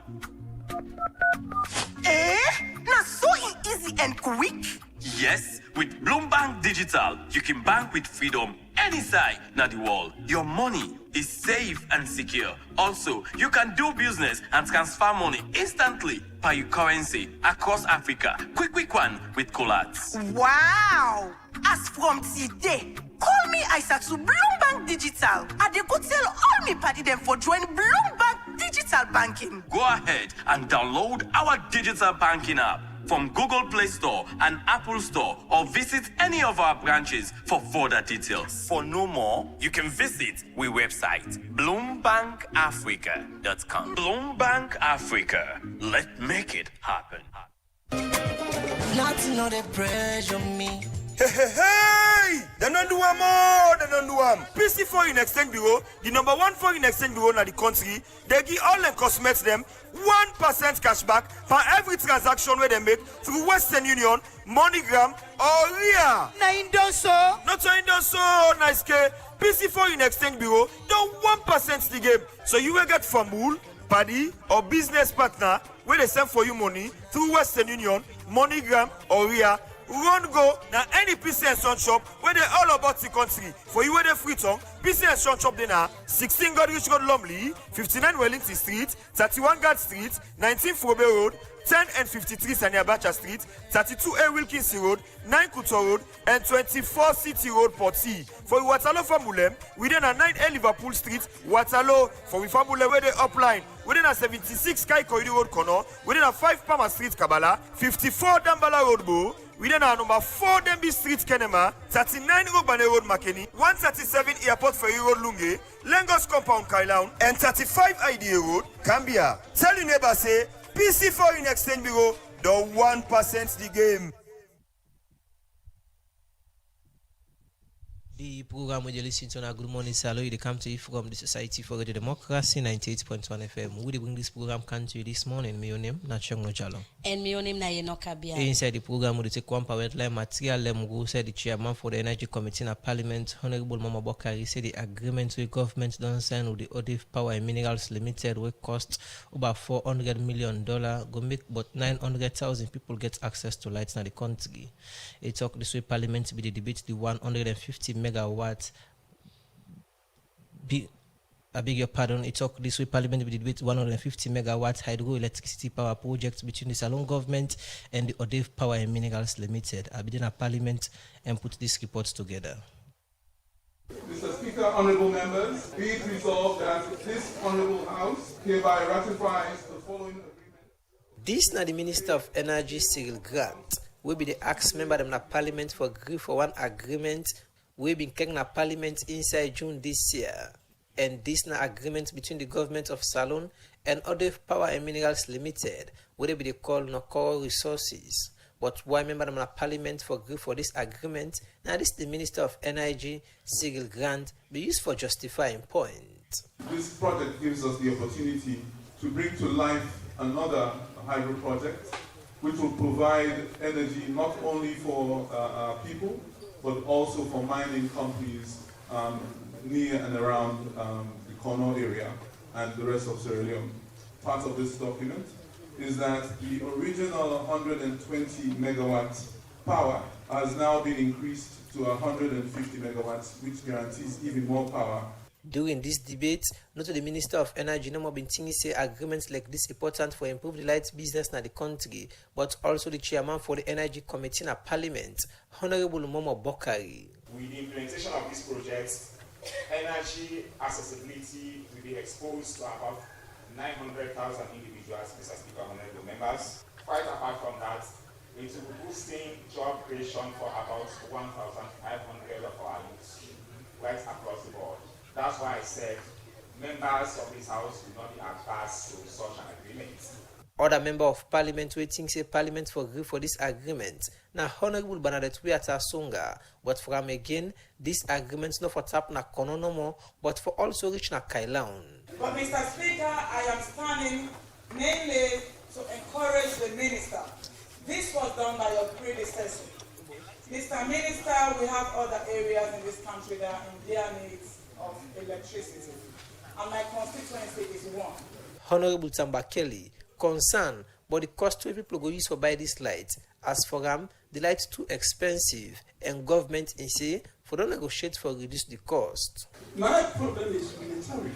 Now so easy and quick. Yes, with Bloomberg Digital, you can bank with freedom any side na the world. Your money is safe and secure. Also, you can do business and transfer money instantly by your currency across Africa. Quick one with Colats. Wow! As from today, call me Aisatu Bloomberg Digital. I dey go tell all me party them for join Bloomberg Digital Banking. Go ahead and download our digital banking app from Google Play Store and Apple Store, or visit any of our branches for further details. For no more, you can visit our website, bloombankafrica.com. Bloombank Africa. Let's make it happen. Nothing on the pressure me. Hey! They don't do more. PC4 in Exchange Bureau, the number one foreign exchange bureau in the country, they give all them customers them 1% cashback per every transaction where they make through Western Union, MoneyGram, or RIA. Not so nice K. PC4 in Exchange Bureau, don't 1% the game. So you will get from Wool, Paddy, or business partner where they send for you money through Western Union, MoneyGram, or RIA. Run go now any PC and Son shop where they all about the country. For you where they free tongue, PC and Son shop they now 16 Godrich Road Lumley, 59 Wellington Street, 31 Guard Street, 19 Frobe Road, 10 and 53 Sanya Bacha Street, 32A Wilkinson Road, 9 Couture Road, and 24 City Road Port C. For Waterloo Famulem, within a 9A Liverpool Street, Waterloo. For Famulem where they upline, within a 76 Sky Corridor Road Corner, within a 5 Palmer Street Kabbalah, 54 Dambala Road Bow, within a number 4 Denby Street Kenema, 39 Urbane Road Makeni, 137 Airport Ferry Road Lunge, Lagos Compound Kailaun, and 35 IDA Road, Cambia. Tell your neighbor say, PC4 in Exchange Bureau, the 1% the game. The program where you listen to now, Good Morning Salo, they come to you from the Society for Radio Democracy, 98.1 FM. We bring this program come to you this morning. My name is Nachong Nojalo. And my name is Yenoka Bia. Inside the program, we take one power line material. Lemgo said the chairman for the Energy Committee in Parliament, Honorable Mama Bokari, said the agreement with government don't sign with the Odif Power and Minerals Limited will cost about $400 million. Go make but 900,000 people get access to lights in the country. It talk this way Parliament to be the debate the 150 megawatt. I beg your pardon. It talk this way Parliament will debate 150 megawatt hydroelectricity power project between the Salon government and the Odef Power and Minerals Limited. I've been in a Parliament and put these reports together. Mr. Speaker, honourable members, be it resolved that this honourable House hereby ratifies the following agreement. This now the Minister of Energy Cyril Grant will be the asked member of the Parliament for agree for one agreement we been carrying a Parliament inside June this year. And this now agreement between the government of Salon and Odef Power and Minerals Limited, where they call Nokoro Resources. But why member of the Parliament for agree for this agreement? Now this the Minister of Energy, Cyril Grant, be used for justifying point. This project gives us the opportunity to bring to life another hydro project which will provide energy not only for our people, but also for mining companies near and around the Kono area and the rest of Sierra Leone. Part of this document is that the original 120 megawatt power has now been increased to 150 megawatts, which guarantees even more power. During this debate, not the Minister of Energy, Nomo Bintingi, say agreements like this important for improve the light business in the country, but also the chairman for the Energy Committee in Parliament, Honorable Momo Bokari. With the implementation of these projects, energy accessibility will be exposed to about 900,000 individuals, Mr. Speaker, honorable members. Quite apart from that, it will be boosting job creation for about 1,500 of our youths right across the board. That's why I said members of this house will not be adverse to such an agreement. Other member of parliament waiting say parliament for agree for this agreement. Now Honorable Bernadette Wiata Songa, but from again, this agreement not for tap na Kono no more, but for also reach na Kailaun. But Mr. Speaker, I am standing mainly to encourage the minister. This was done by your predecessor. Mr. Minister, we have other areas in this country that are in their needs of electricity, and my constituency is one. Honorable Tamba Kelly concerned about the cost to people go use for buy this light. As for them, the light's too expensive, and government in say for don't negotiate for reduce the cost. My problem is with the tariff.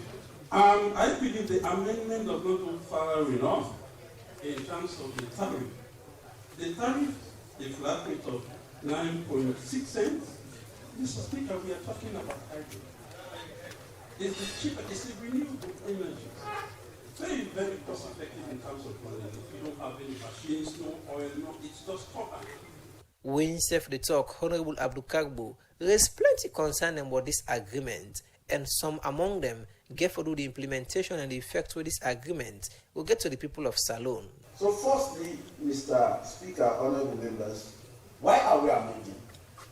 I believe the amendment does not go far enough in terms of the tariff. The tariff, the flat rate of 9.6 cents. Mr. Speaker, we are talking about hydro. It's the cheaper, it's the renewable energy. Very, very cost effective in terms of money. If you don't have any machines, no oil, no, it's just copper. When Sef the talk, Honorable Abdul Kagbo raised plenty concern about this agreement, and some among them gave for the implementation and the effect of this agreement will get to the people of Salone. So firstly, Mr. Speaker, honorable members, why are we amending?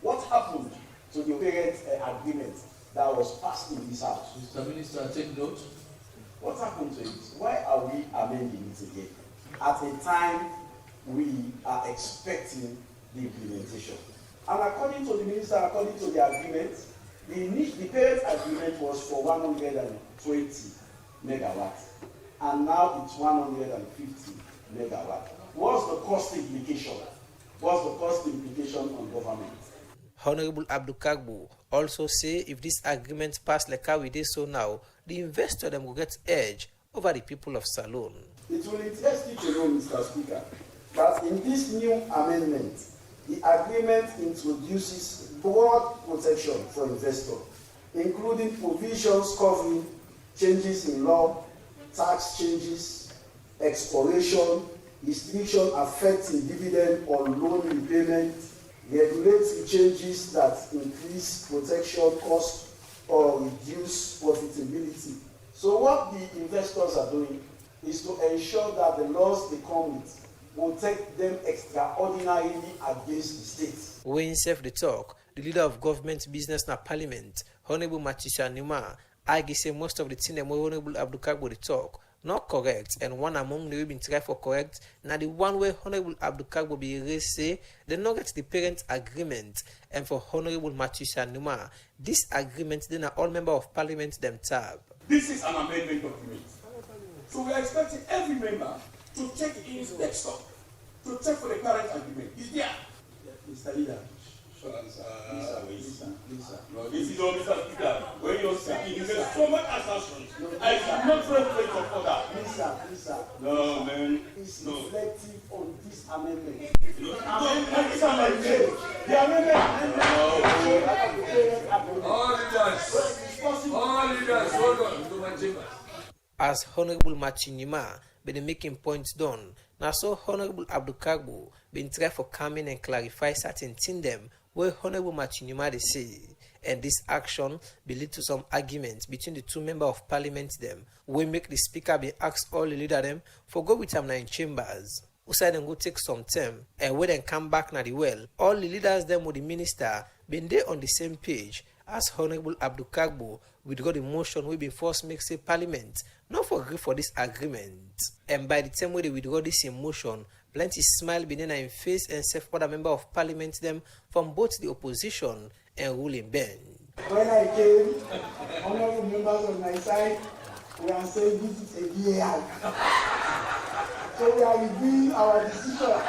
What happened to the parent agreement that was passed in this house? Mr. Minister, take note. What happened to it? Why are we amending it again? At a time we are expecting the implementation. And according to the minister, according to the agreement, the parent agreement was for 120 megawatts, and now it's 150 megawatts. What's the cost implication? What's the cost implication on government? Honorable Abdul Kagbo also say if this agreement pass like how we did so now, the investor them will get edge over the people of Salone. It will interest you to know, Mr. Speaker, that in this new amendment, the agreement introduces broad protection for investors, including provisions covering changes in law, tax changes, expiration, restriction affecting dividend or loan repayment, regulatory changes that increase protection costs or reduce profitability. So what the investors are doing is to ensure that the laws they come with will take them extraordinarily against the state. When Sef the talk, the leader of government business in Parliament, Honorable Matisa Numa, I say most of the things that Honorable Abdul Kagbo the talk not correct, and one among the been tried for correct. Now the one way Honorable Abdul Kagbo be raised say they not get the parent agreement, and for Honorable Matisa Numa, this agreement then are all member of Parliament them tab. This is an amendment document. So we are expecting every member to take his text up, to check for the current agreement. Is there? Mr. Leader. Listen. No, this is all Mr. Speaker. When you're speaking, you get so much assertions. I cannot regulate your order. Lisa. No, man. It's no. reflective on this amendment. The amendment. All leaders, hold on to my chambers. As Honorable Machinima been making points done, now so Honorable Abdul Kagbo been try for coming and clarify certain things them where Honorable Machinima they say, and this action be lead to some arguments between the two members of Parliament them, we make the speaker be asked all the leader them for go with them in chambers. Usai them go take some time and when they come back na the well, all the leaders them with the minister been there on the same page as Honorable Abdul Kagbo with got the motion we been forced make say Parliament not for agree for this agreement. And by the time we got this emotion, Plenty smile beneath in face and self other member of parliament them from both the opposition and ruling bench. When I came, honorable members on my side, we are saying this is a VAR. So we are reviewing our decision.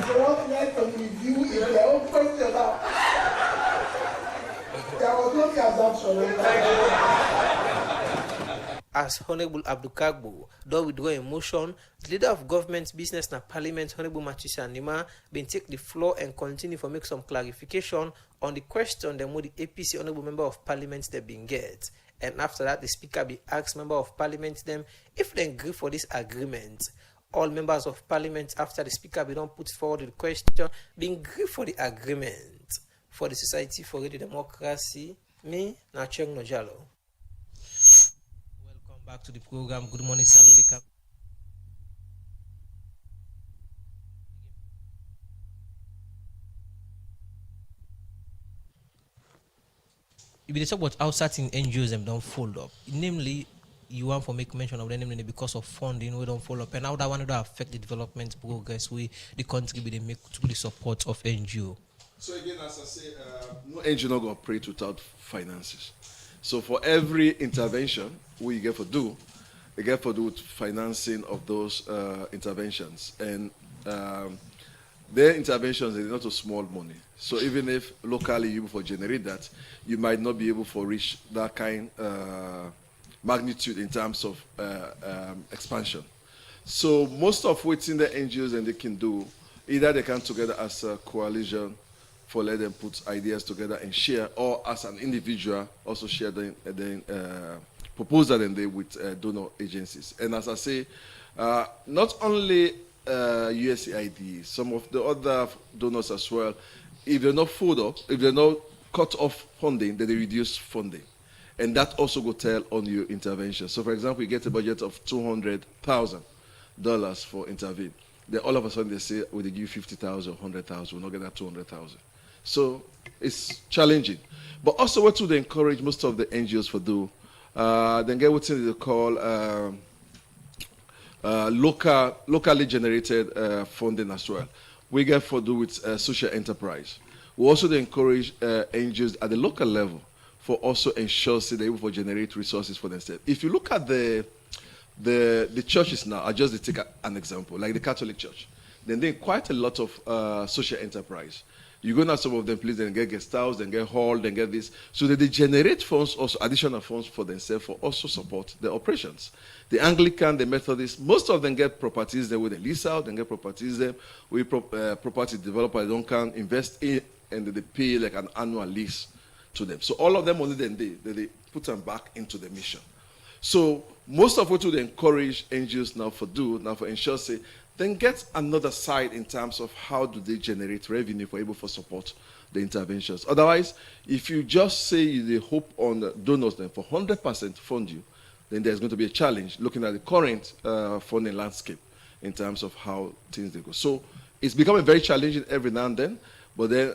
So what we like to review is their own question now. There was no assumption. As Honorable Abdul Kagbo do withdraw a motion, the leader of government business na parliament, Honorable Matthew Anima, been take the floor and continue for make some clarification on the question them with the APC honorable member of parliament they been get. And after that, the speaker be asked member of parliament them if they agree for this agreement. All members of parliament, after the speaker be don't put forward the question, be agree for the agreement. For the Society for Radio Democracy, me, Nacheng Nojalo. Back to the program. Good morning, Saludika. If you talk about how certain NGOs them don't fold up, namely, you want to make mention of them namely because of funding, we don't follow up, and how that one will affect the development progress we the country be they make to the support of NGO. So again, as I say, no NGO not gonna operate without finances. So for every intervention we get for do, we get for do with financing of those interventions. And their interventions are not a small money. So even if locally you for generate that, you might not be able to reach that kind magnitude in terms of expansion. So most of what's in the NGOs and they can do, either they come together as a coalition for let them put ideas together and share, or as an individual also share the proposal and they with donor agencies. And as I say, not only USAID, some of the other donors as well, if they're not food up, if they're not cut off funding, then they reduce funding. And that also will tell on your intervention. So for example, you get a budget of $200,000 for intervene. Then all of a sudden they say, well, they give you 50,000, 100,000, we'll not get that 200,000. So it's challenging. But also what would encourage most of the NGOs for do, then get what they call locally generated funding as well. We get for do with social enterprise. We also encourage NGOs at the local level for also ensure they're able to generate resources for themselves. If you look at the churches now, I just take an example, like the Catholic Church. Then they quite a lot of social enterprise. You go now some of them, please, then get guest house, then get hall, then get this. So that they generate funds, also additional funds for themselves, for also support the operations. The Anglican, the Methodist, most of them get properties there with a lease out, and get properties there with property developer don't can invest in, and they pay like an annual lease to them. So all of them only then they put them back into the mission. So most of what would encourage NGOs now for ensure say, then get another side in terms of how do they generate revenue for able to support the interventions. Otherwise, if you just say they hope on donors then for 100% fund you, then there's going to be a challenge looking at the current funding landscape in terms of how things they go. So it's becoming very challenging every now and then. But then,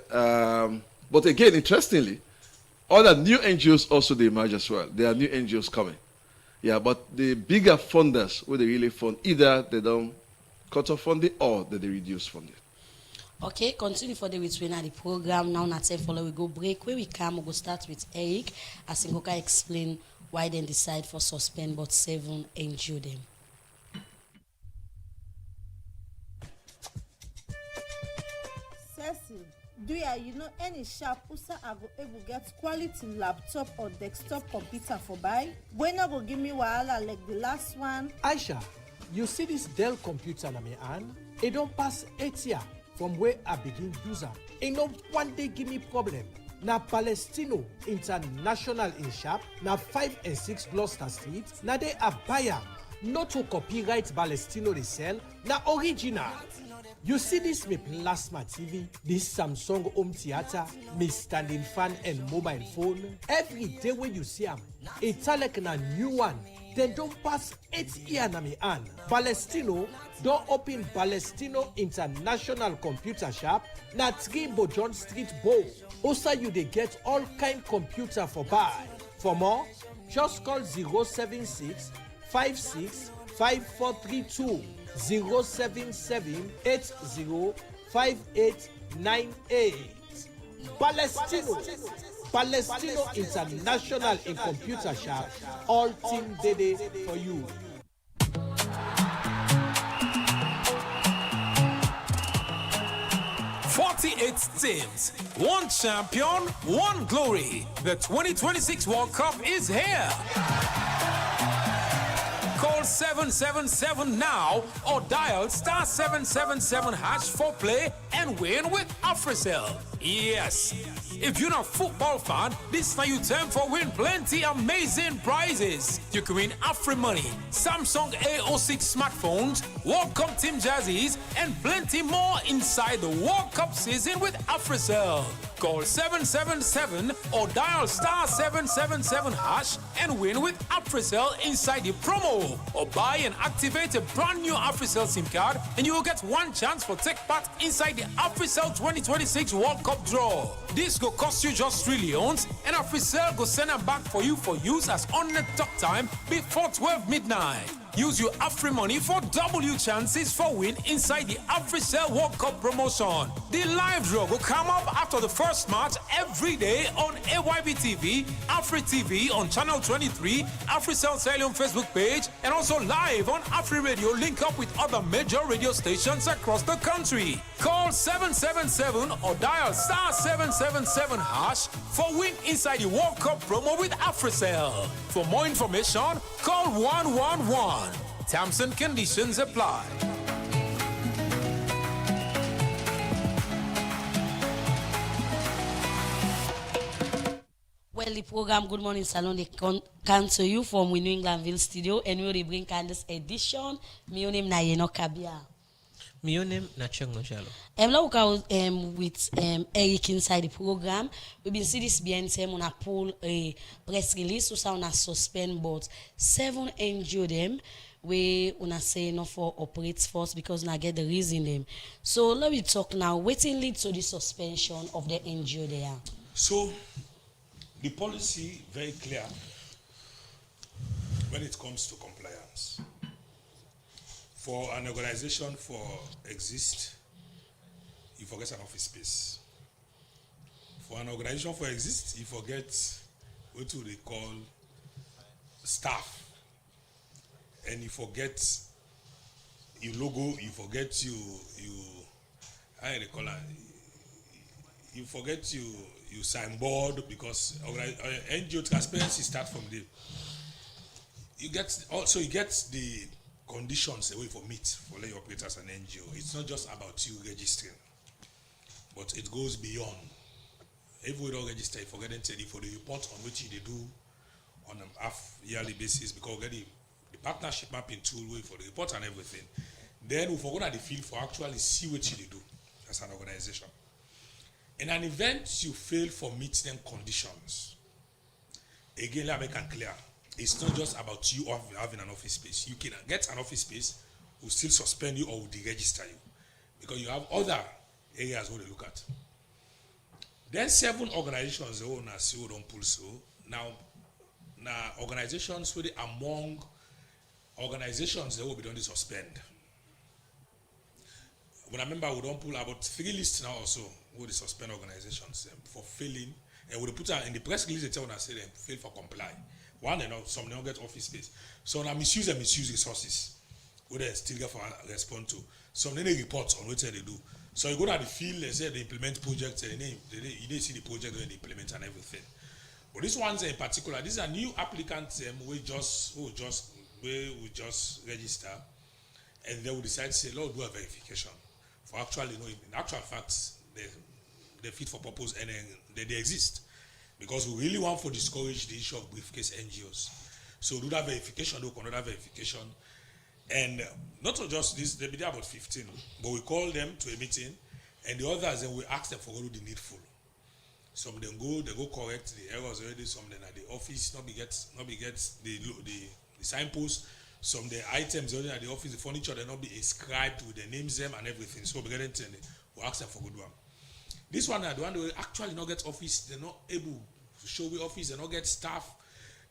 but again, interestingly, other new NGOs also they emerge as well. There are new NGOs coming. Yeah, but the bigger funders, where they really fund, either they don't cut off funding or that they reduce funding. Okay, continue for the return of the program. Now, not say follow, we go break. Where we come, we go start with Eric. As Ngoka explain why they decide for suspend but 7 NGO them. Cecil, do you know any sharp user I go able get quality laptop or desktop computer for buy? When I go give me wahala like the last one? Aisha, you see this Dell computer na me hand? It don't pass 8 years from where I begin using. It no one day give me problem. Na Palestino International in shop, na 5 and 6 Gloucester Street, na they a buyer. Not to copyright Palestino they sell, na original. You see this me plasma TV, this Samsung home theater, me standing fan and mobile phone. Every day when you see them, it's like a new one. They don't pass 8 years na me hand. Palestino don't open Palestino International Computer Shop na 3 Bojon Street Bow. Also you they get all kind computer for buy. For more, just call 076 56 5432 077 805898. Palestino International in Computer Shop. All team Dede for you. Teams, one champion, one glory. The 2026 World Cup is here. Call 777 now or dial star 777 hash for play and win with AfriCell. Yes, if you're not a football fan, this time you time for win plenty amazing prizes. You can win AfriMoney, Samsung A06 smartphones, World Cup team jerseys, and plenty more inside the World Cup season with AfriCell. Call 777 or dial star 777 hash and win with AfriCell inside the promo. Or buy and activate a brand new AfriCell SIM card and you will get one chance for take part inside the AfriCell 2026 World Cup draw. This will cost you just $3 and AfriCell will send them back for you for use as on-net talk time before 12 midnight. Use your AfriMoney for double your chances for win inside the AfriCell World Cup promotion. The live draw will come up after the first match every day on AYB TV, Afri TV on channel 23, AfriCell Salium Facebook page, and also live on Afri Radio. Link up with other major radio stations across the country. Call 777 or dial star 777 hash for win inside the World Cup promo with AfriCell. For more information, call 111. Terms and conditions apply. Well, the program Good Morning Salon, they come to you from New Englandville studio, and we will bring this edition. My name na Yeno Kabia. My name na Chengno Jalo. With Eric inside the program. We've been see this behind him on a pull a press release, so on a suspend, but 7 NGO them we una say no for operates first because na get the reason them. So let me talk now. Waiting lead to the suspension of the NGO there. So the policy very clear when it comes to compliance. For an organization for exist, you forget an office space. For an organization for exist, you forget what they call staff. And you forget your logo, you forget how they call it, you forget you signboard because NGO transparency start from there. You get the conditions away for meet for lay operators and NGO. It's not just about you registering, but it goes beyond. If we don't register, you forget to for the report on which they do on a half-yearly basis because already the partnership mapping tool way for the report and everything. Then we forgot the field for actually see what you do as an organization. In an event you fail for meeting them conditions, again let me make it clear. It's not just about you having an office space. You can get an office space, will still suspend you or will deregister you because you have other areas where they look at. Then 7 organizations they own as you don't pull so now organizations where they among organizations that will be done to suspend. When I remember we don't pull about 3 lists now also where they suspend organizations for failing, and we put in the press release they tell us say they fail for comply. One, some don't get office space. So now misuse resources. Where they still get for respond to. Some then they report on what they do. So you go to the field, they say they implement projects, and they see the project when they implement and everything. But these ones in particular, these are new applicants we just register, and they will decide to say, Lord, do a verification. For actually, in actual facts, they fit for purpose and they exist. Because we really want to discourage the issue of briefcase NGOs. So do that verification, do another verification. And not just this, they'll be there about 15, but we call them to a meeting, and the others, then we ask them for what do the needful. Some of them they go correct the errors already, some of them at the office, not be get the signpost, some of the items already at the office, the furniture, they not be inscribed with the names them and everything. So we ask them for good one. This one, the one they actually not get office, they're not able to show the office, they not get staff,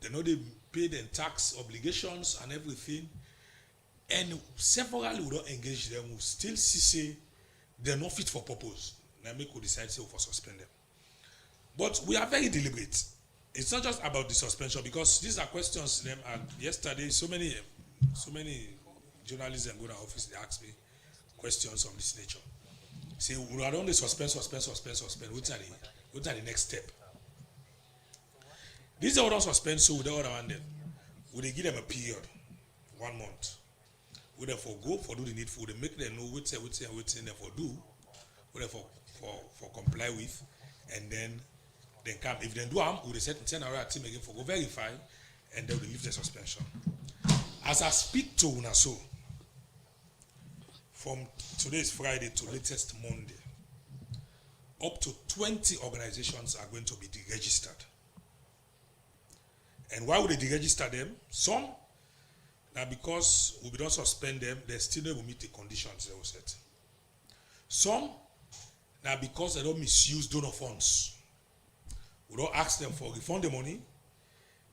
they know they pay their tax obligations and everything. And several will not engage them, will still say they're not fit for purpose. Now make we decide to suspend them. But we are very deliberate. It's not just about the suspension, because these are questions them, and yesterday so many journalists and go to office, they asked me questions of this nature. Say, we are only suspend. What are the next step? These are all suspend, so we don't want them. Would they give them a period, 1 month? Would they go for do the needful? They make them know what they for do, what they for comply with, and then come. If they do harm, would they send our team again for go verify, and then we lift the suspension. As I speak to Unaso, from today's Friday to latest Monday, up to 20 organizations are going to be deregistered. And why would they deregister them? Some, now because we don't suspend them, they still will meet the conditions they will set. Some, now because they don't misuse donor funds. We don't ask them for refund the money.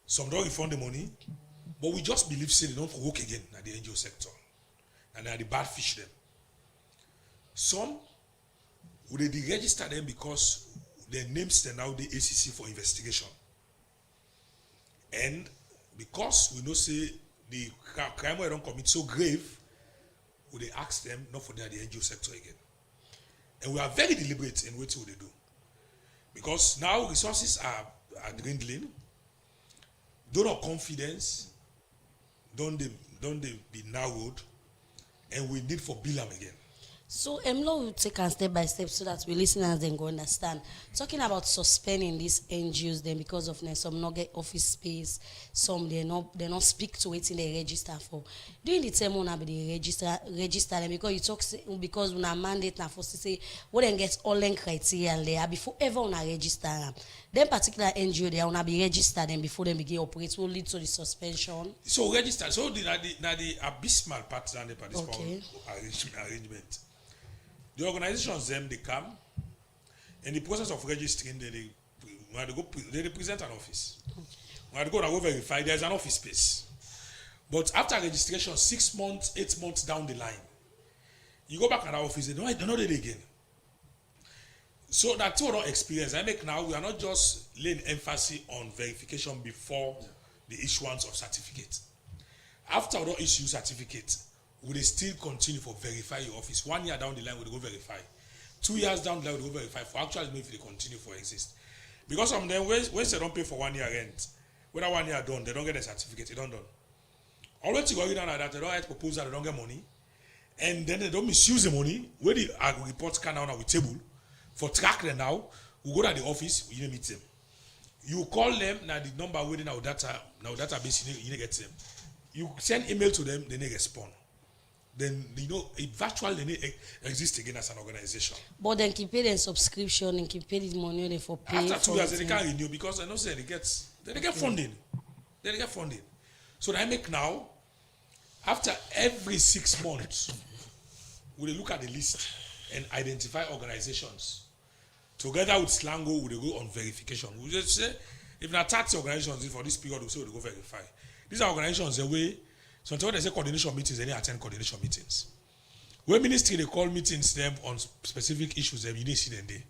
Some don't refund the money. But we just believe say they don't work again at the NGO sector. And they are the bad fish them. Some, would they deregister them because their names are now the ACC for investigation. And because we know say the crime we don't commit so grave, would they ask them not for the NGO sector again. And we are very deliberate in what they do. Because now resources are dwindling, donor confidence don't they be narrowed, and we need for bill them again. So Emlo will take us step by step so that we listeners then go understand. Talking about suspending these NGOs then because of some not get office space, some they not speak to it in the register for. During the time when be register them because you talk because when a mandate na for say what then get all the criteria and there before ever on a register them. Then particular NGO they wanna be registered them before they begin operate will lead to the suspension. So register. So the abysmal pattern they participate arrangement. The organizations them they come, in the process of registering they represent an office. When they go verify there's an office space. But after registration, 6 months, 8 months down the line, you go back at our office, they don't know it again. So that total experience I make now, we are not just laying emphasis on verification before the issuance of certificate. After we don't issue certificate, will they still continue for verify your office? 1 year down the line, will they go verify? 2 years down the line, will they go verify? For actually, if they continue for exist. Because some of them, when they don't pay for 1 year rent, whether 1 year done, they don't get a certificate, they don't done. Always you go down like that, they don't have proposal, they don't get money. And then they don't misuse the money. Where the reports come down with table, for track them now, we go to the office, you meet them. You call them, now the number within our database, you get them. You send email to them, they respond. Then it virtually exists again as an organization. But then keep paying subscription and keep paying the money for pay. After 2 years, they can't renew because I know say they get funding. They get funding. So I make now, after every 6 months, we look at the list and identify organizations. Together with Slango, we go on verification. We just say, if not 30 organizations for this period, we say we go verify. These are organizations the way. So when they say coordination meetings, they attend coordination meetings. When ministry they call meetings them on specific issues, them you need to see them there.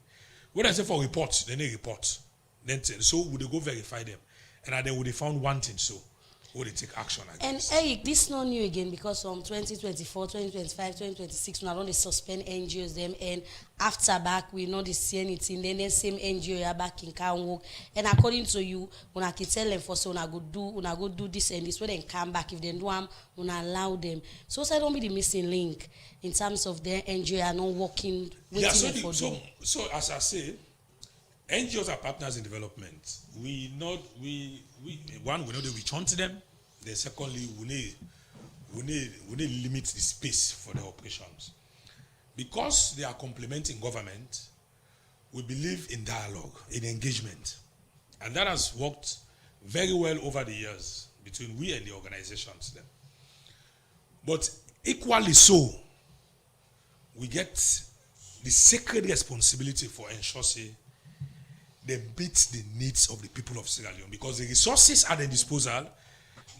When I say for reports, then they report. Then so would they go verify them, and then would they found one thing so would they take action against. And Eric, this is not new again because from 2024, 2025, 2026, we not only suspend NGOs them, and after back we know they see anything. Then the same NGO are back in can work. And according to you, when I can tell them for so una go do this and this, when they come back, if they do them, una allow them. So don't be the missing link in terms of their NGO are not working. So as I say, NGOs are partners in development. We know that we hunt them. Then secondly, we need limit the space for the operations. Because they are complementing government, we believe in dialogue, in engagement. And that has worked very well over the years between we and the organizations then. But equally so, we get the sacred responsibility for ensuring they meet the needs of the people of Sierra Leone, because the resources at their disposal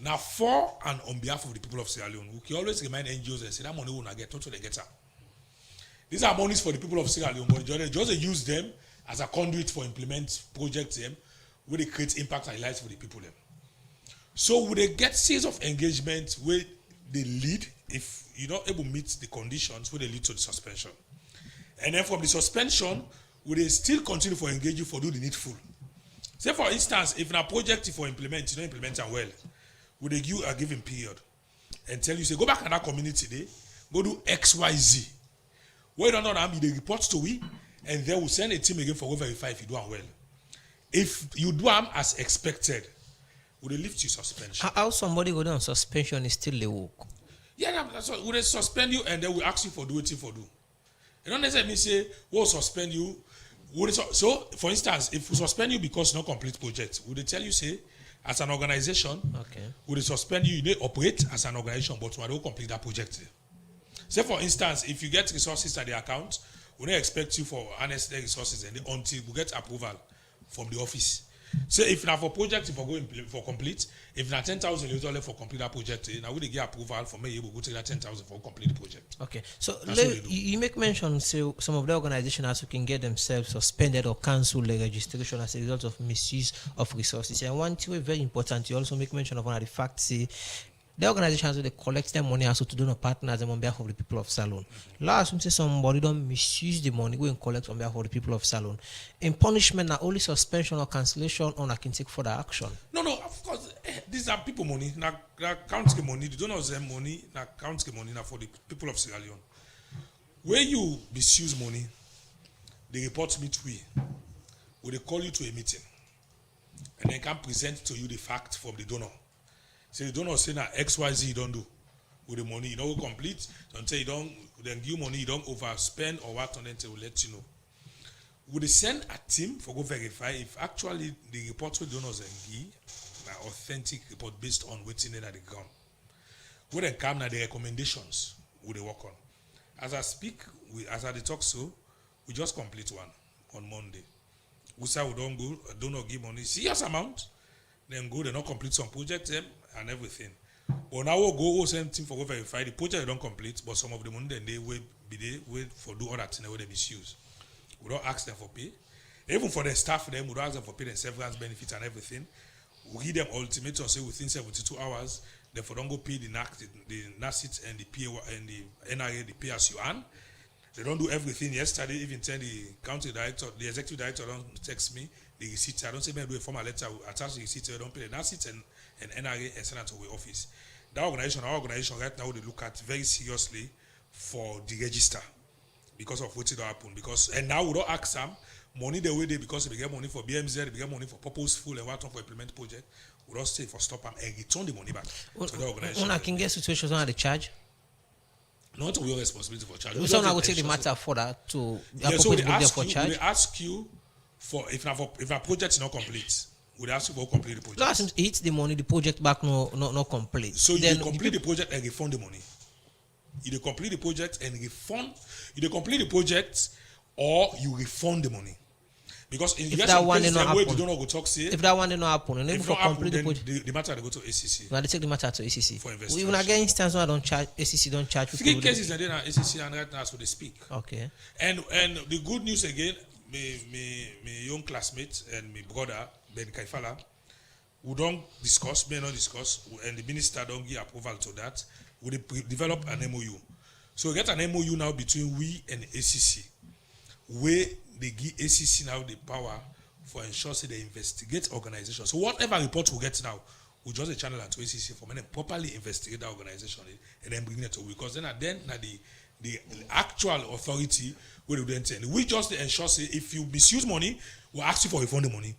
Now, for and on behalf of the people of Sierra Leone, we can always remind NGOs and say that money will not get, total they get. These are monies for the people of Sierra Leone, but just use them as a conduit for implement projects them where they create impact and lives for the people them. So would they get series of engagement where they lead if you don't able to meet the conditions where they lead to the suspension. And then from the suspension, would they still continue for engage you for do the needful? Say for instance, if in a project you don't implement it well, would they give you a given period and tell you, say, go back to that community today, go do XYZ. Where you don't know that, they report to we, and they will send a team again for go verify if you do them well. If you do them as expected, would they lift you suspension? How somebody go down suspension is still the work? Yeah, that's what, would they suspend you and they will ask you for do what you for do? You don't necessarily mean say, we'll suspend you. So, for instance, if we suspend you because no complete project, would they tell you, say, as an organization, okay, would they suspend you, you operate as an organization, but we don't complete that project? Say, for instance, if you get resources at the account, we don't expect you for unnecessary resources until we get approval from the office. So if now for project, if we go for complete, if now 10,000 you for complete that project, now we get approval for me, we go take that 10,000 for complete the project. Okay, so you make mention, so some of the organizations also can get themselves suspended or cancel the registration as a result of misuse of resources. And one thing very important, you also make mention of one of the facts, say, the organizations they collect their money also to donor partners on behalf of the people of Salone. Last time say somebody don't misuse the money, go and collect on behalf of the people of Salone. In punishment, not only suspension or cancellation, or I can take further action. No, of course, these are people money, not country money. The donors them money, not country money, not for the people of Sierra Leone. Where you misuse money, they report me to we they call you to a meeting, and then can present to you the fact from the donor. Say the donor say now XYZ you don't do with the money, you don't complete, don't say you don't, then give money, you don't overspend or what, and then they will let you know. Would they send a team for go verify if actually the reports with donors and give an authentic report based on what's in at the ground? Would they come now the recommendations would they work on? As I speak, as I talk so, we just complete one on Monday. We say we don't go, donor give money, serious amount, then go, they not complete some projects and everything. But now we'll go same thing for go verify the project they don't complete, but some of the money then they wait for do other things where they misuse. We don't ask them for pay. Even for the staff them, we don't ask them for pay and severance benefits and everything. We give them ultimatum say within 72 hours, therefore don't go pay the NACIT and the PA and the NRA, the pay as you earn. They don't do everything. Yesterday, even tell the county director, the executive director don't text me the receipt. I don't say, man, do a formal letter, attach the receipt, I don't pay the NACIT and NRA and send it to our office. Our organization right now, they look at very seriously for the register because of what it happen. And now we don't ask them money the way they, because they get money for BMZ, they get money for purposeful and what for implement project. We don't stay for stop them and return the money back to the organization. When I can get situations on the charge? Not your responsibility for charge. So now we take the matter further to so they ask you for if a project is not complete. Would ask you for complete the project. Last it the money, the project back no complete. So you complete the project and refund the money. You complete the project and refund. You complete the project or you refund the money. Because in if that one way happen, don't go talk say. If that one did not happen, and if for complete happen, the project, the matter they go to ACC. Now they take the matter to ACC. For investigation. Even again instance where I don't charge ACC don't charge. 3 cases and then ACC and right now so they speak. Okay. And the good news again, my young classmate and my brother Ben Kaifala, we don't discuss, may not discuss, and the minister don't give approval to that. We develop an MOU. So we get an MOU now between we and ACC, where they give ACC now the power for ensure they investigate organizations. So whatever report we get now, we just channel it to ACC for them properly investigate that organization and then bring it to we. Because then the actual authority will do anything. We just ensure say if you misuse money, we'll ask you for refund the money.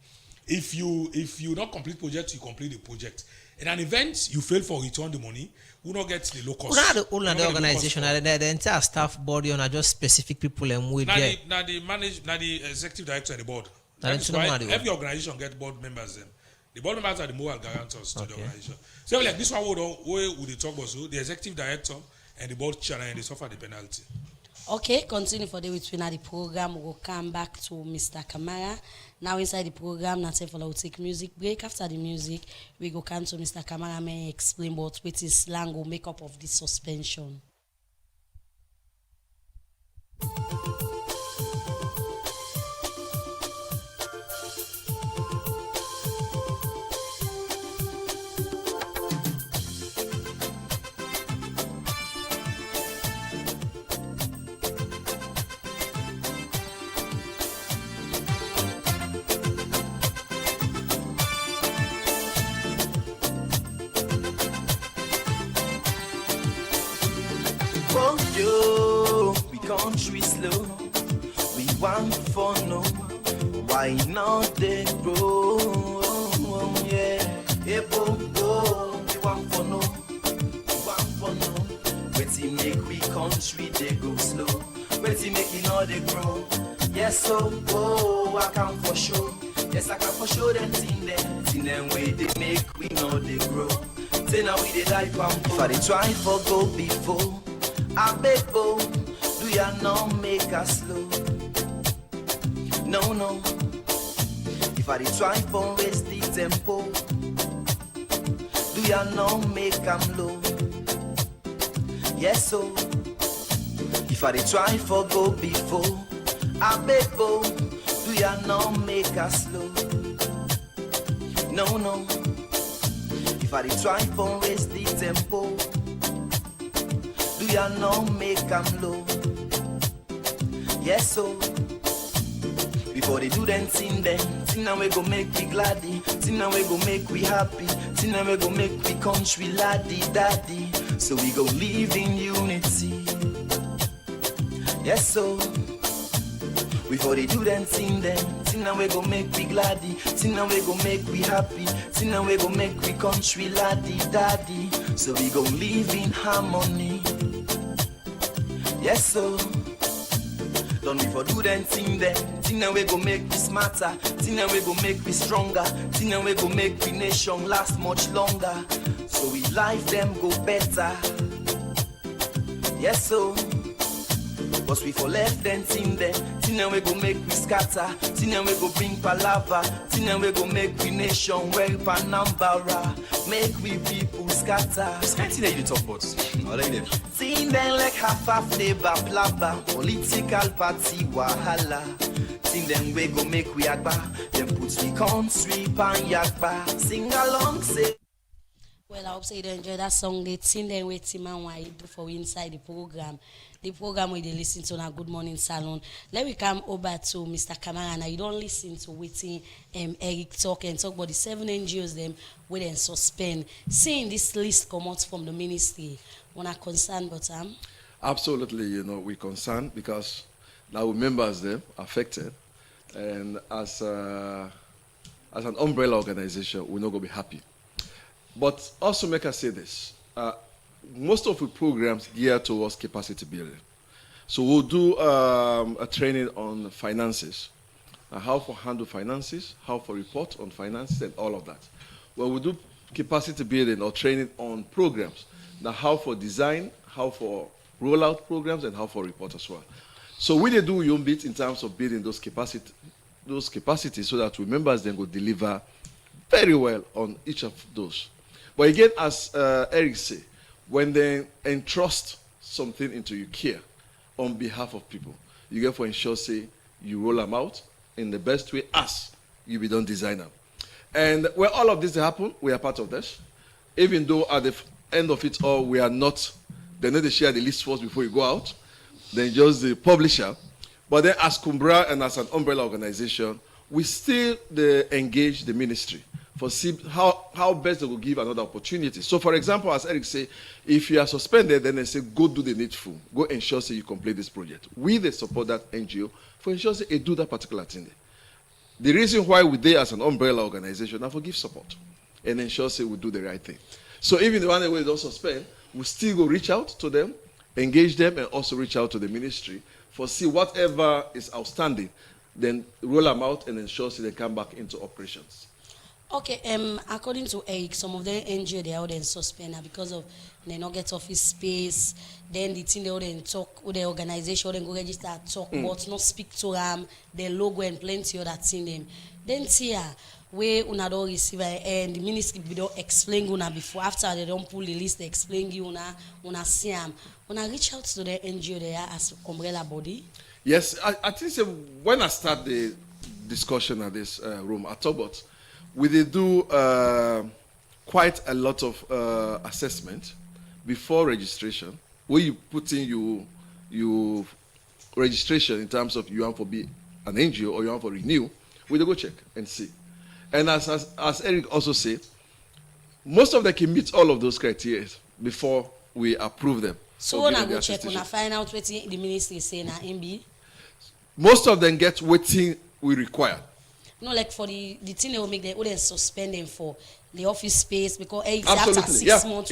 If you not complete project, you complete the project. In an event you fail for return the money, we not get the low cost. Not the organization, the entire staff body or just specific people and we get. Now the executive director and the board. That is why every organization get board members then. The board members are the moral guarantors to the organization. So like this one we would talk about so the executive director and the board chairman and they suffer the penalty. Okay, continue for the between the program. We'll come back to Mr. Kamara. Now inside the program, Natefala will take music break. After the music, we go come to Mr. Kamara may explain what is slang or make up of this suspension. Oh, yo, we country slow. We want for no. Why not they grow? Yeah, hey, bo, we want for no. We want for no. Wait make we country they go slow. Wait make it all they grow. Yes, so I can for sure. Yes, I can for sure them thing them way they make we know they grow. Say now we they die pampo. If I they try for go before. I beg, oh, do ya not make us slow? No. If I try for raise the tempo, do ya not make them low? Yes, so if I try for go before, I beg, oh, do ya not make us slow? No. If I try for raise the tempo, do ya not make them low? Yes, so before they do them thing now we go make we gladdy, thing now we go make we happy, thing now we go make we country laddie daddy. So we go live in unity. Yes, so before they do them thing now we go make we gladdy, thing now we go make we happy, thing now we go make we country laddie daddy. So we go live in harmony. Yes, so don't we for do them thing now we go make we smarter, thing now we go make we stronger, thing now we go make we nation last much longer. So we life them go better. Yes, so but we for left them thing now we go make we scatter, thing now we go bring palava, thing now we go make we nation well panambara, make we people scatter. This kind of thing that you talk about, I like them. Thing them like half flavor plava, political party wahala. Thing them we go make we agba, them put we country pan yakba. Sing along say. Well, I hope so you enjoy that song. They sing them with Tim and why do for inside the program. The program where they listen to now Good Morning Salon. Let me come over to Mr. Kamara. Now you don't listen to waiting Eric talk and talk about the 7 NGOs them where they suspend. Seeing this list come out from the ministry, wanna concern but Absolutely, we're concerned because now members them affected, and as an umbrella organization, we're not gonna be happy. But also make us say this. Most of the programs geared towards capacity building. So we'll do a training on finances, how to handle finances, how to report on finances, and all of that. Well, we'll do capacity building or training on programs. Now, how for design, how for roll out programs, and how for report as well. So we do your bit in terms of building those capacities so that members then go deliver very well on each of those. But again, as Eric said, when they entrust something into your care on behalf of people, you get for ensure, say, you roll them out in the best way as you be done design them. And where all of this happen, we are part of this. Even though at the end of it all, we are not, they need to share the list first before you go out, then just the publisher. But then as Kumbra and as an umbrella organization, we still engage the ministry for see how best they will give another opportunity. So for example, as Eric say, if you are suspended, then they say, go do the needful. Go ensure say you complete this project. We they support that NGO for ensure say they do that particular thing. The reason why we there as an umbrella organization, I for give support and ensure say we do the right thing. So even the one that we don't suspend, we still go reach out to them, engage them, and also reach out to the ministry for see whatever is outstanding, then roll them out and ensure say they come back into operations. Okay, according to Eric, some of them NGO they are then suspended because of they not get office space. Then the thing they all then talk with the organization, then go register talk, but not speak to them, their logo and plenty other thing them. Then here where una don't receive and the ministry we don't explain una before after they don't pull the list, they explain you una see them. Una reach out to the NGO there as umbrella body. Yes, I think when I start the discussion at this room, I talk about we did do quite a lot of assessment before registration, where you put in your registration in terms of you want to be an NGO or you want to renew, we go check and see. And as Eric also said, most of them can meet all of those criteria before we approve them. So when I go check, when I find out what the ministry is saying, MB. Most of them get what we require. No, like for the thing they will make they wouldn't suspend them for the office space because Absolutely. after 6 months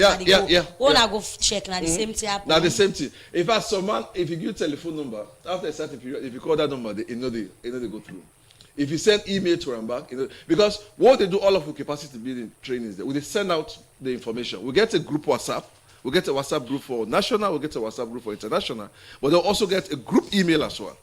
when I go check now the same thing happen. Now the same thing. In fact, someone if you give telephone number after a certain period, if you call that number, they know they go through. If you send email to them back, because what they do all of the capacity building trainings, they send out the information. We get a group WhatsApp. We get a WhatsApp group for national. We get a WhatsApp group for international. But they'll also get a group email as well.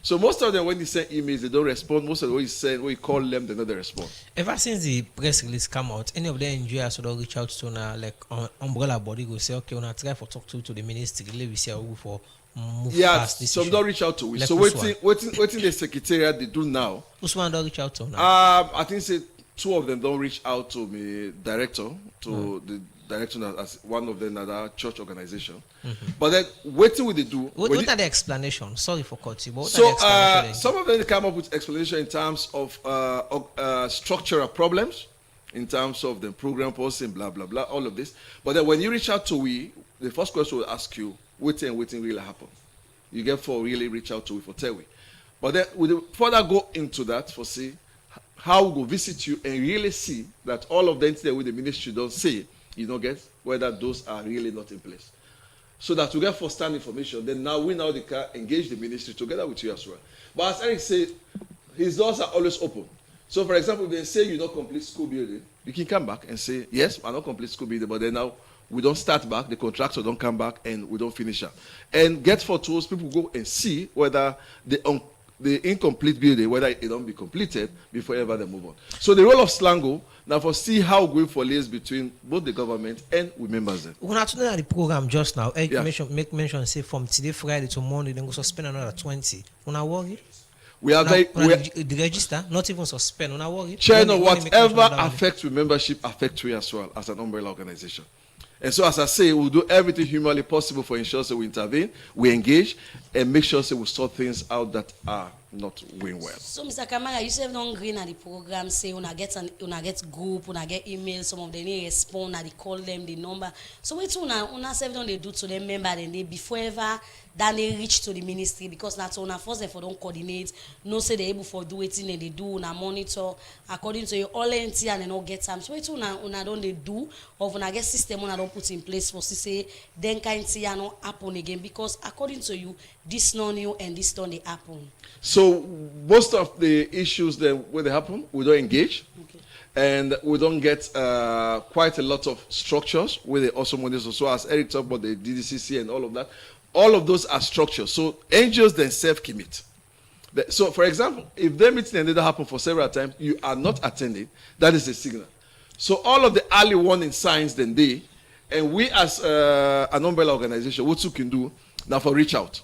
So most of them, when they send emails, they don't respond. Most of them, when you call them, they don't respond. Ever since the press release come out, any of the NGOs would reach out to una like umbrella body go say, okay, una try for talk to the ministry, we see how for move past this some issue. don't reach out to it. Like So waiting the secretariat they do now. Which one don't reach out to now? I think say 2 of them don't reach out to me director, to the director as one of them at our church organization. But then waiting what they do. What are the explanation? Sorry for cutting. But what So are the explanation? some of them come up with explanation in terms of structural problems, in terms of the program posting, blah blah blah, all of this. But then when you reach out to we, the first question will ask you, waiting really happen. You get for really reach out to we for tell we. But then we further go into that for see how we go visit you and really see that all of the entities with the ministry don't say, you don't get whether those are really not in place. So that we get first-hand information, then now they can engage the ministry together with you as well. But as Eric said, his doors are always open. So for example, if they say you don't complete school building, you can come back and say, yes, I don't complete school building, but then now we don't start back, the contractor don't come back, and we don't finish up. And get for tools, people go and see whether the incomplete building, whether it don't be completed before ever they move on. So the role of Slango, now for see how we for liaise between both the government and we members then. When I told the program just now, Eric make mention say from today Friday to Monday, then go suspend another 20. When I worry, we are the register, not even suspend. When I worry, whatever affects with membership affects we as well as an umbrella organization. And so, as I say, we'll do everything humanly possible for ensure that we intervene, we engage, and make sure that we sort things out that are not going well. So, Mr. Kamara, you said don't green at the program, say una get group, una get email, some of them they respond, and they call them the number. So, wait till una say don't they do to them member, then they before ever then they reach to the ministry because that's una force them for don't coordinate, no say they able for do it and they do una monitor according to your all entity and they not get time. So, wait till una don't they do or una get system una don't put in place for say then kind see not happen again because according to you this non new and this don't they happen. So most of the issues that when they happen, we don't engage, and we don't get quite a lot of structures where they also monitor. So as Eric talked about the DDCC and all of that, all of those are structures. So NGOs themselves commit. So for example, if their meeting and didn't happen for several times, you are not attending, that is a signal. So all of the early warning signs then they, and we as an umbrella organization, what you can do now for reach out.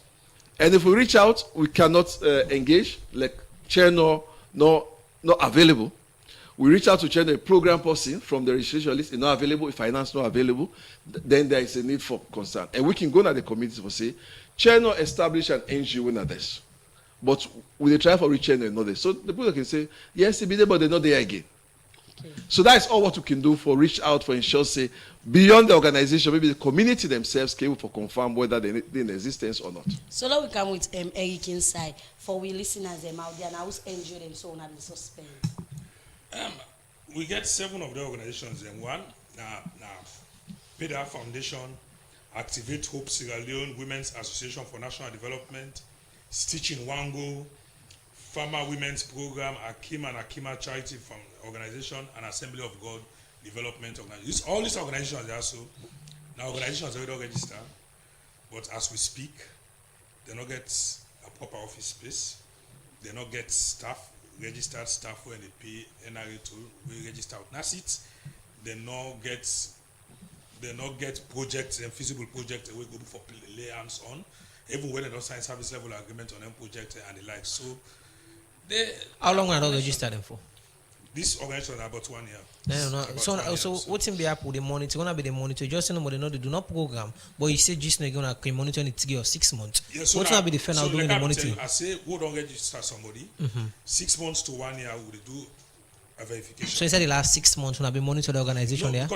And if we reach out, we cannot engage, like chair not available. We reach out to chair a program person from the registration list is not available, if finance not available, then there is a need for concern. And we can go to the committee for say, chair not establish an NGO in this. But we they try for reach chair not there. So the people can say, yes, it be there, but they're not there again. Okay. So that's all what we can do for reach out for ensure say beyond the organization, maybe the community themselves can for confirm whether they're in existence or not. So now we come with Eric inside for we listeners them out there now who's NGO them so on suspend. We get 7 of the organizations and one now PEDA Foundation, Activate Hope Sierra Leone, Women's Association for National Development, Stitch in Wango, Farmer Women's Program, Akim and Akima Charity from Organization, and Assembly of God Development Organization. All these organizations are also, now organizations already registered, but as we speak, they don't get a proper office space, they don't get staff, registered staff when they pay NRA to register out NACIT, they not get projects and feasible projects we go for lay hands on, even when they don't sign service level agreement on them projects and the like. So how long are they registered them for? This organization is about 1 year. So what's in the app with the monitor? Gonna be the monitor. Just know they know they do not program, but you say just gonna monitor it 3 or 6 months. Yeah, so what's gonna be the fan out doing the monitoring? I say who don't register somebody 6 months to 1 year we do a verification. So inside the last 6 months when I be monitor the organization there.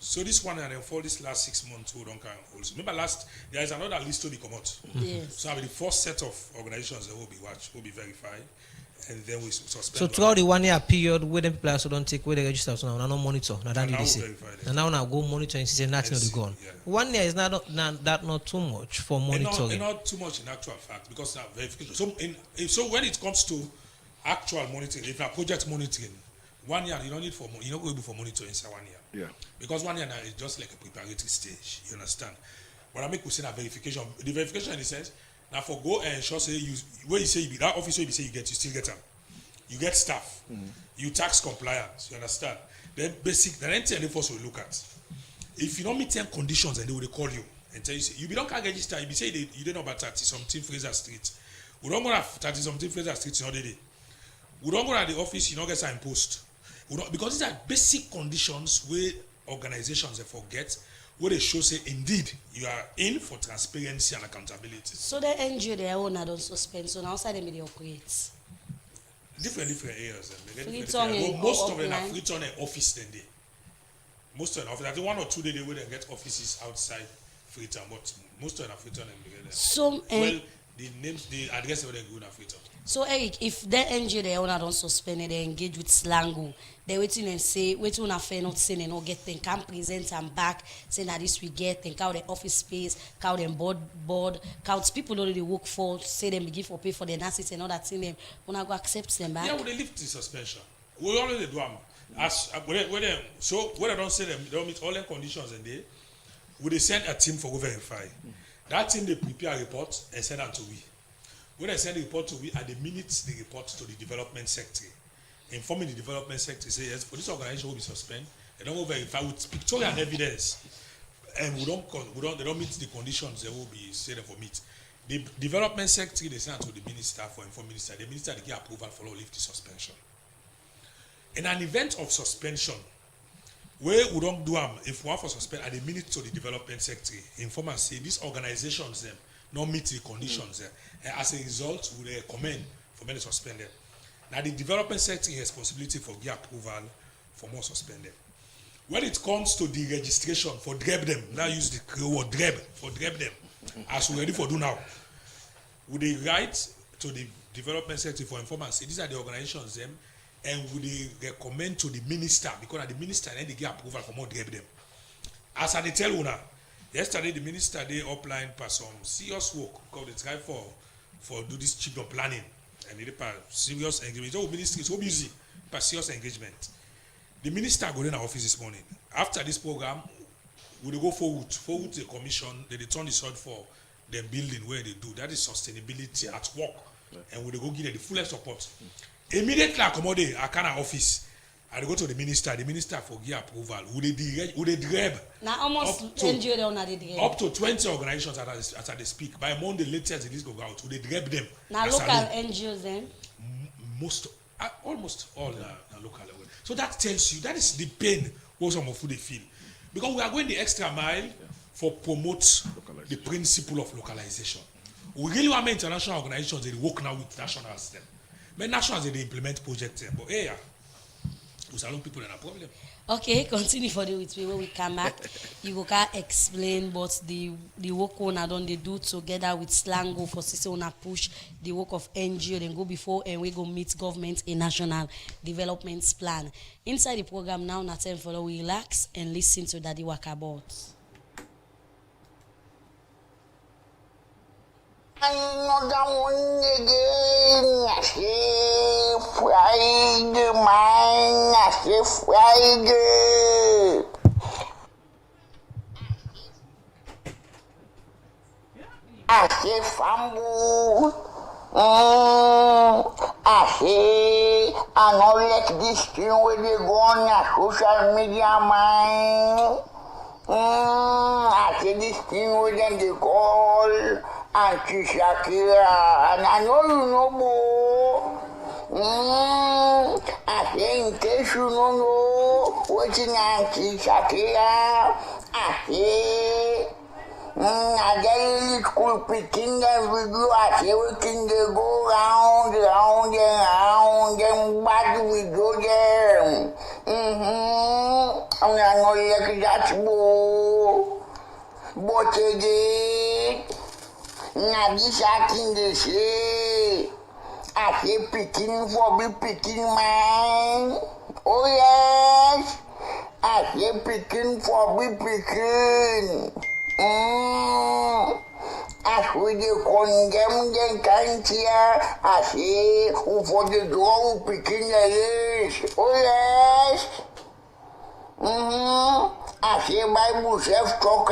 So this 1 year and then for this last 6 months who don't count also. Remember there is another list to be come out. Yes. So I mean the first set of organizations that will be watched, will be verified. And then we suspend. So throughout the 1 year period where them people also don't take where they register, so now no monitor. Now that they say. And now go monitor and see nothing of the gone. Yeah. 1 year is not too much for monitoring. Not too much in actual fact because now verification. So when it comes to actual monitoring, if a project monitoring, 1 year you don't need you don't go able for monitoring inside 1 year. Yeah. Because 1 year now is just like a preparatory stage. You understand? But I make we say that verification. The verification in the sense. Now for go and ensure say where you say you be that officer you say you still get them. You get staff. You tax compliance. You understand? Then the anything they first will look at. If you don't meet 10 conditions and they will call you and tell you say, you don't can register, you be say you don't know about 30 something Fraser Street. We don't go to 30 something Fraser Street in other day. We don't go to the office, you don't get signed post. Because these are basic conditions where organizations they forget. Where they show say indeed you are in for transparency and accountability. So the NGO their own don't suspend. So now outside them they operate. Different areas. Most of them are free on an office then they. Most of them office. I think 1 or 2 days they will get offices outside Freetown, but most of them are Freetown and so the address where they go na Freetown. So Eric, if the NGO their own don't suspend it, they engage with Slango. They waiting and say, waiting on a fair not saying and not get them can present and back, saying that this we get, and count the office space, count them board, count people already work for, say them give for pay for the nurses and all that thing them. When I go accept them back. Yeah, we lift the suspension. We already do them. So when I don't say them, they don't meet all the conditions and they send a team for go verify. That team they prepare a report and send them to we. When I send the report to we, at the minutes they report to the development secretary. Informing the development secretary, say yes, for this organization will be suspended. They don't go verify with pictorial evidence, and they don't meet the conditions they will be said for meet. The development secretary they send to the minister for inform minister. The minister they give approval for lift the suspension. In an event of suspension, where we don't do them, if we want for suspend at the minute to the development secretary, inform and say these organizations them not meet the conditions there. And as a result, we recommend for many suspended. Now the development secretary has responsibility for give approval for more suspended. When it comes to the registration for DREB them, now use the word DREB for DREB them, as we ready for do now. Would they write to the development secretary for inform and say these are the organizations them, and would they recommend to the minister because the minister then they give approval for more DREB them. As I tell you now, yesterday the minister they outlined for some serious work because they try for do this children planning. And it serious engagement. The ministry is so busy for serious engagement. The minister go in our office this morning. After this program, we will go forward to the commission. They turn the sword for the building where they do. That is sustainability at work. And we will go give them the fullest support. Immediately I come out there, I can office. I go to the minister for give approval. Would they DREB? Now almost NGO don't have the DREB. Up to 20 organizations as they speak. By Monday latest, the list go out. Would they DREB them? Now local NGOs then? Almost all are local. So that tells you, that is the pain what some of they feel. Because we are going the extra mile for promote the principle of localization. We really want international organizations, they work now with nationals them. But nationals, they implement projects them. But hey, Salon people are a problem. Okay, continue for the with me when we come back. You go can explain what the work on done they do together with Slango for sister on push the work of NGO then go before and we go meet government a national development plan. Inside the program now, na time for we relax and listen to Daddy Waka about. Another one again. I say Friday, man. I say Friday. I say fumble. I say I don't let this thing where they go on social media, man. I say this thing where them they call Auntie Shakira, and I know you know more. I say in case you don't know what's in Auntie Shakira, I say I get really cool picking them video. I say we can go round and bad video them. And I know like that but again, now this acting they say, I say picking for be picking man. Oh yes, I say picking for be picking. As we dey condemn them can't hear, I say who for the door who picking the race. Oh yes. I say Bible self talk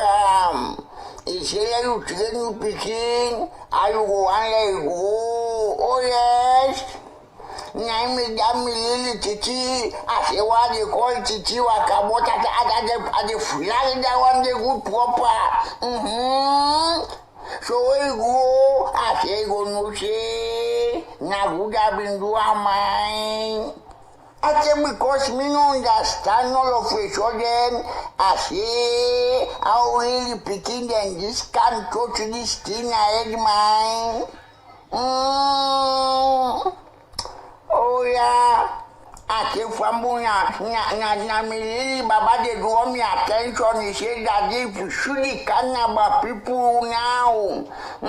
he say let you train you picking, and you go and let you go. Oh yes. Now me damn me little titi. I say what they call titi wakabota at the flag that one they good proper. So we go. I say go no say. Now good have been do a mine. I say because me no understand all of it, so then I say how really picking them this can't touch this thing I had mine. Oh yeah, I came from na me Baba they draw me attention. He said that if you should Canada people now, I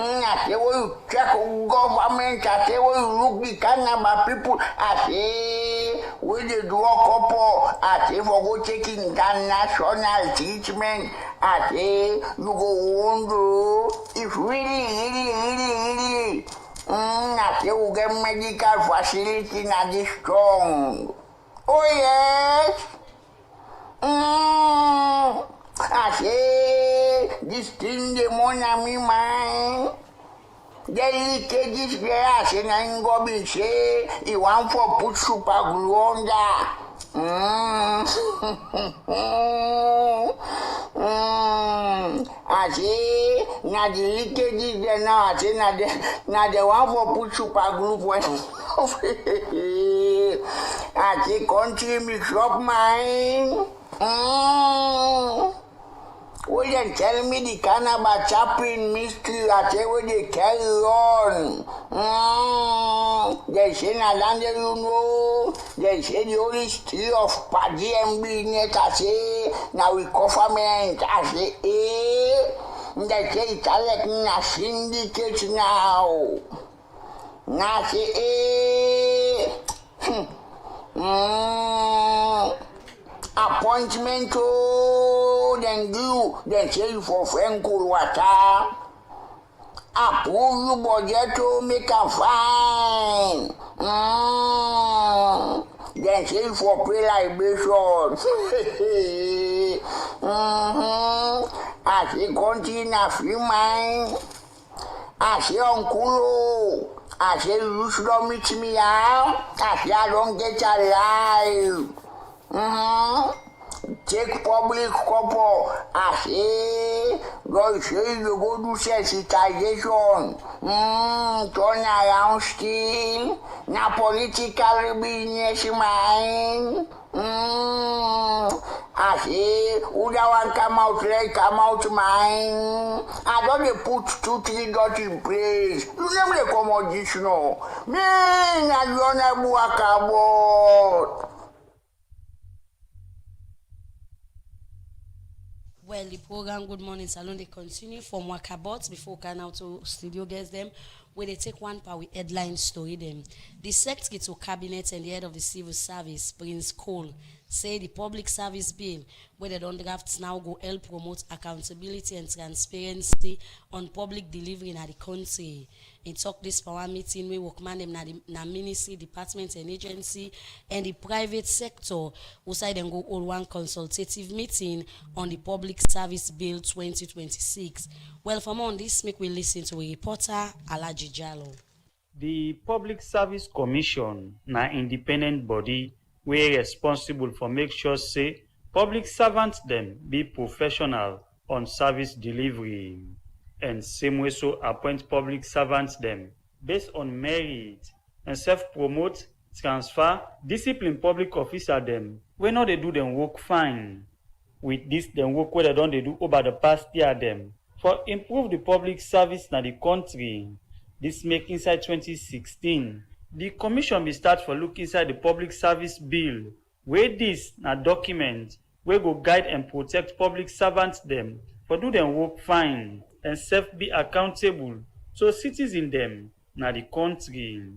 say well you check government. I say well you look the Canada people. I say we they do a couple. I say for go taking international treatment. I say you go wonder if really. I say we get medical facility na this strong. Oh yes. I say this thing the money me mind. They take this grass and I go be say he want for put super glue on that. I say, now the leakage there now. I say, now the one for put super glue when I say, country mix up mine. Well, then tell me the Canada chaplain mystery. I say, where they carry on. They say, Nalanda, you know. They say, the only history of Paddy and business. I say, now we government. I say, They say, it's like a syndicate now. Now, I say, appointment then do then say for Franco water approve you budget to make a fine then say for pay libation I say continue free mind I say uncle I say you should meet me out I say I don't get alive take public couple. I say, God say you go do sensitization. Turn around still. Na political business mind. I say, who that one come out like come out mine. I don't put 2-3 dots in place. You never come out this no. Me, I don't work about. Well, the program Good Morning Salon, they continue from Wakabots before we can out to studio guests them. where they take one part with headline story them. The Secretary to Cabinet and the head of the Civil Service, Prince Cole, say the Public Service Bill, where they don't drafts now go help promote accountability and transparency on public delivery in the country. He talked this for one meeting where workman them na ministry, department and agency and the private sector who side and go all one consultative meeting on the Public Service Bill 2026. Well, for more on this, make we listen to a reporter, Alaji Jallo. The Public Service Commission na independent body we responsible for make sure say public servants them be professional on service delivery and same way so appoint public servants them based on merit and self-promote, transfer, discipline public officer them when not they do them work fine with this them work where they don't they do over the past year them for improve the public service na the country. This make inside 2016 the commission will start for look inside the Public Service Bill, where this na document where go guide and protect public servants them for do them work fine and self be accountable so citizens them na the country.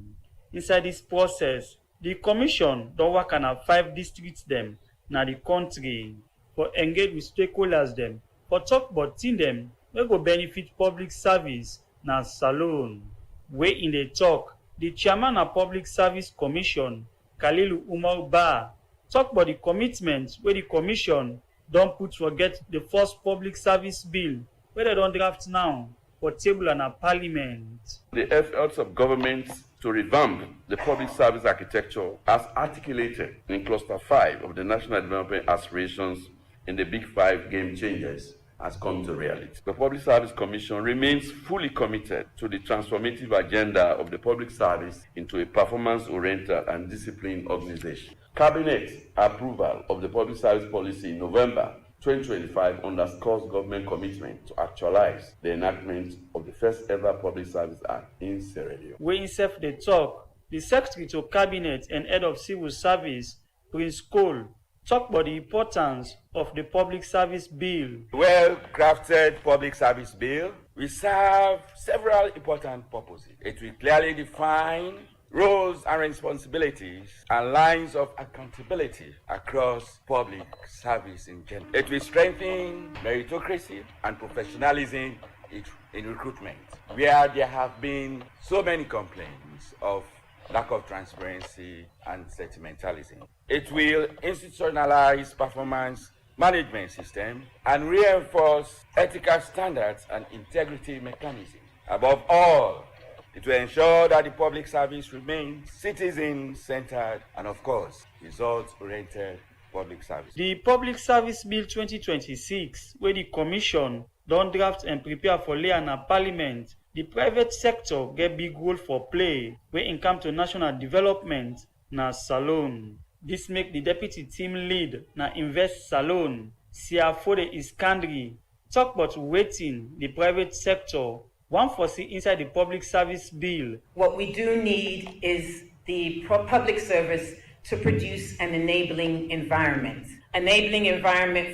Inside this process, the commission don't work on 5 districts them na the country for engage with stakeholders them for talk about thing them where go benefit public service na salon. Where in the talk, the chairman of Public Service Commission, Khalilu Umar Ba, talk about the commitments where the commission don't put forget the first public service bill where they don't draft now for table and a parliament. The efforts of governments to revamp the public service architecture as articulated in Cluster 5 of the National Development Aspirations in the Big 5 Game Changers has come to reality. The Public Service Commission remains fully committed to the transformative agenda of the public service into a performance-oriented and disciplined organization. Cabinet approval of the public service policy in November 2025 underscores government commitment to actualize the enactment of the first ever Public Service Act in Sierra Leone. When himself they talk, the Secretary to Cabinet and Head of Civil Service, Prince Cole, talk about the importance of the Public Service Bill. Well-crafted Public Service Bill will serve several important purposes. It will clearly define roles and responsibilities and lines of accountability across public service in general. It will strengthen meritocracy and professionalism in recruitment, where there have been so many complaints of lack of transparency and sentimentalism. It will institutionalize performance management system and reinforce ethical standards and integrity mechanisms. Above all, it will ensure that the public service remains citizen-centered and, of course, results-oriented public service. The Public Service Bill 2026, where the Commission don't draft and prepare for lay and a parliament, the private sector get big role for play when it comes to national development na salon. This make the deputy team lead na invest salon. Siafode Iskandri talk about waiting the private sector one foresee inside the public service bill. What we do need is the public service to produce an enabling environment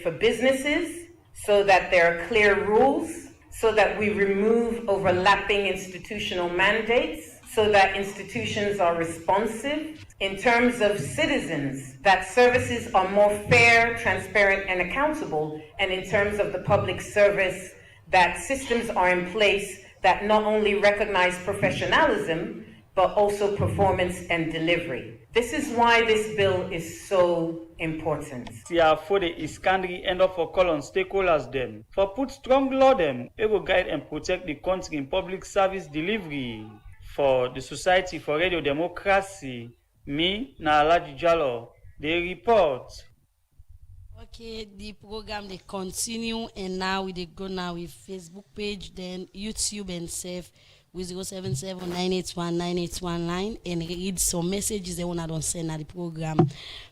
for businesses so that there are clear rules, so that we remove overlapping institutional mandates, so that institutions are responsive. In terms of citizens, that services are more fair, transparent, and accountable. And in terms of the public service, that systems are in place that not only recognize professionalism, but also performance and delivery. This is why this bill is so important. Siafode Iskandri end up for call on stakeholders them for put strong law them it will guide and protect the country in public service delivery. For the Society for Radio Democracy, me na Alaji Jallo, they report. Okay, the program they continue and now we go now with Facebook page, then YouTube and Safe with 077-981-9819 and read some messages they wanna don't send at the program.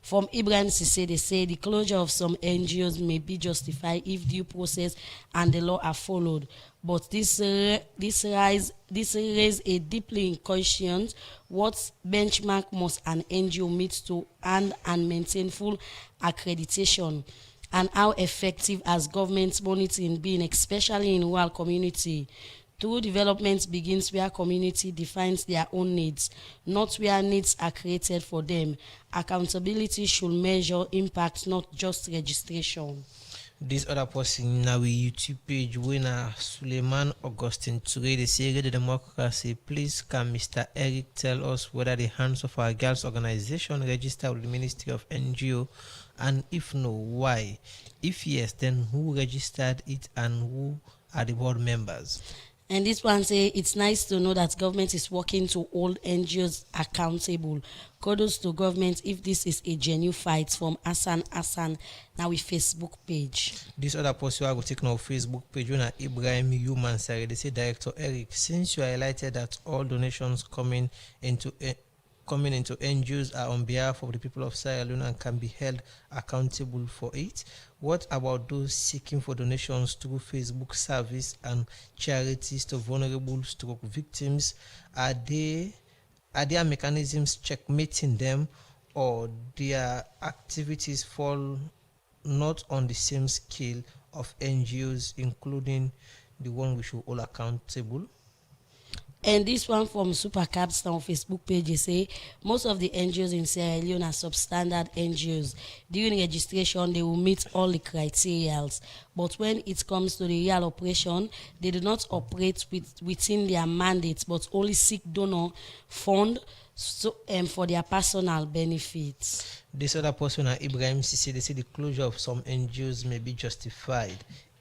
From Ibrahim Sisse, they say the closure of some NGOs may be justified if due process and the law are followed. But this raise a deeply questions what benchmark must an NGO meet to earn and maintain full accreditation, and how effective has government monitoring been, especially in rural community. True development begins where community defines their own needs, not where needs are created for them. Accountability should measure impact, not just registration. This other person now we YouTube page winner Suleiman Augustine today they say the democracy. Please can Mr. Eric tell us whether the Hands of Our Girls organization registered with the Ministry of NGO, and if no, why? If yes, then who registered it and who are the board members? And this one say it's nice to know that government is working to hold NGOs accountable. Kudos to government if this is a genuine fight. From Hassan now with Facebook page. This other person I will take now Facebook page when Ibrahim Human Sari. They say Director Eric, since you highlighted that all donations coming into NGOs are on behalf of the people of Sierra Leone and can be held accountable for it, what about those seeking for donations through Facebook service and charities to vulnerable stroke victims? Are there mechanisms checkmating them, or their activities fall not on the same scale of NGOs, including the one we should hold accountable? And this one from Supercaps on Facebook page, they say most of the NGOs in Sierra Leone are substandard NGOs. During registration, they will meet all the criteria, but when it comes to the real operation, they do not operate within their mandates, but only seek donor fund for their personal benefits. This other person, Ibrahim Sisi, they say the closure of some NGOs may be justified.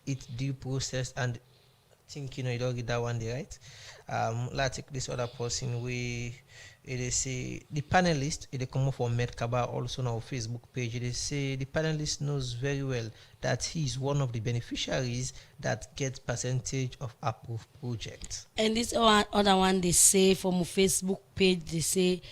It's due process, and I think you don't get that one, right? Let's take this other person. They say the panelist, they come up from Medkaba also on our Facebook page. They say the panelist knows very well that he is one of the beneficiaries that gets percentage of approved projects. And this other one they say from a Facebook page, they say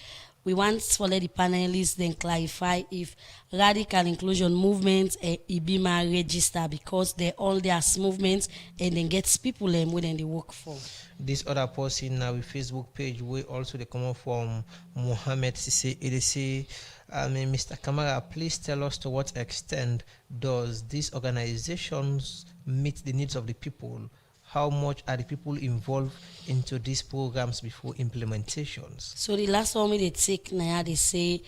we want to let the panelists then clarify if radical inclusion movements and IBIMA register, because they all their movements and then gets people when they work for. This other person now with Facebook page we also they come up from Mohammed Sisse. They say, Mr. Kamara, please tell us to what extent does these organizations meet the needs of the people? How much are the people involved into these programs before implementations? So the last one they take now, they say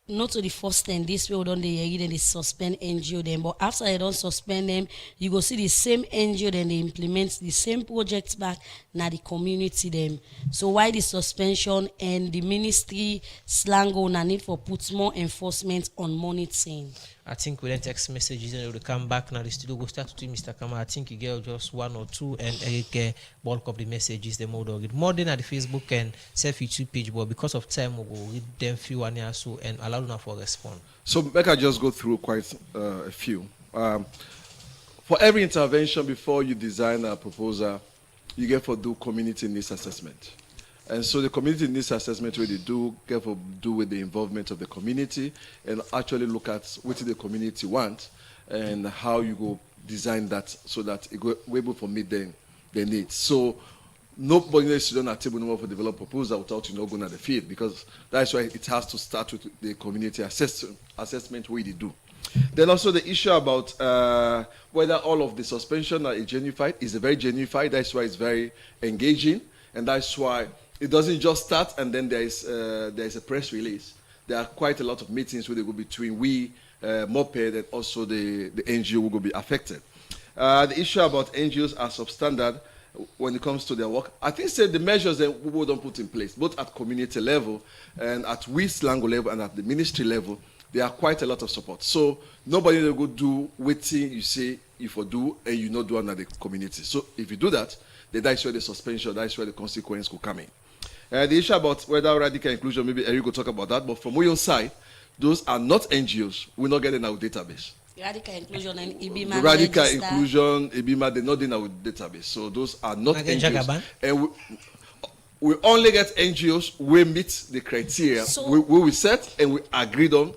not to the first time this way don't they suspend NGO them, but after they don't suspend them, you go see the same NGO then they implement the same projects back now the community them. So why the suspension and the ministry slango na need for put more enforcement on monitoring? I think we then text messages and we'll come back now the studio go start to Mr. Kama. I think you get just one or two and Eric bulk of the messages the more read more than at the Facebook and self YouTube page, but because of time we will read them few and here so and allow them for respond. So make I just go through quite a few. For every intervention before you design a proposal, you get for do community needs assessment. And so the community needs assessment where they do get for do with the involvement of the community and actually look at what the community want and how you go design that so that it go able to meet their needs. So nobody needs to do a table number for develop proposal without going at the field, because that's why it has to start with the community assessment where they do. Then also the issue about whether all of the suspension are genuine is a very genuine. That's why it's very engaging, and that's why it doesn't just start and then there is a press release. There are quite a lot of meetings where they go between MOPED and also the NGO will be affected. The issue about NGOs are substandard when it comes to their work. I think the measures that we don't put in place, both at community level and at Slango level and at the ministry level, there are quite a lot of support. So nobody will go do waiting you say if you do and you not do under the community. So if you do that, then that's where the suspension, that's where the consequence could come in. The issue about whether radical inclusion, maybe Eric will talk about that, but from your side, those are not NGOs. We're not getting our database. Radical inclusion and IBIMA. Radical inclusion, IBIMA, they're not in our database. So those are not NGOs. And we only get NGOs we meet the criteria we set and we agreed on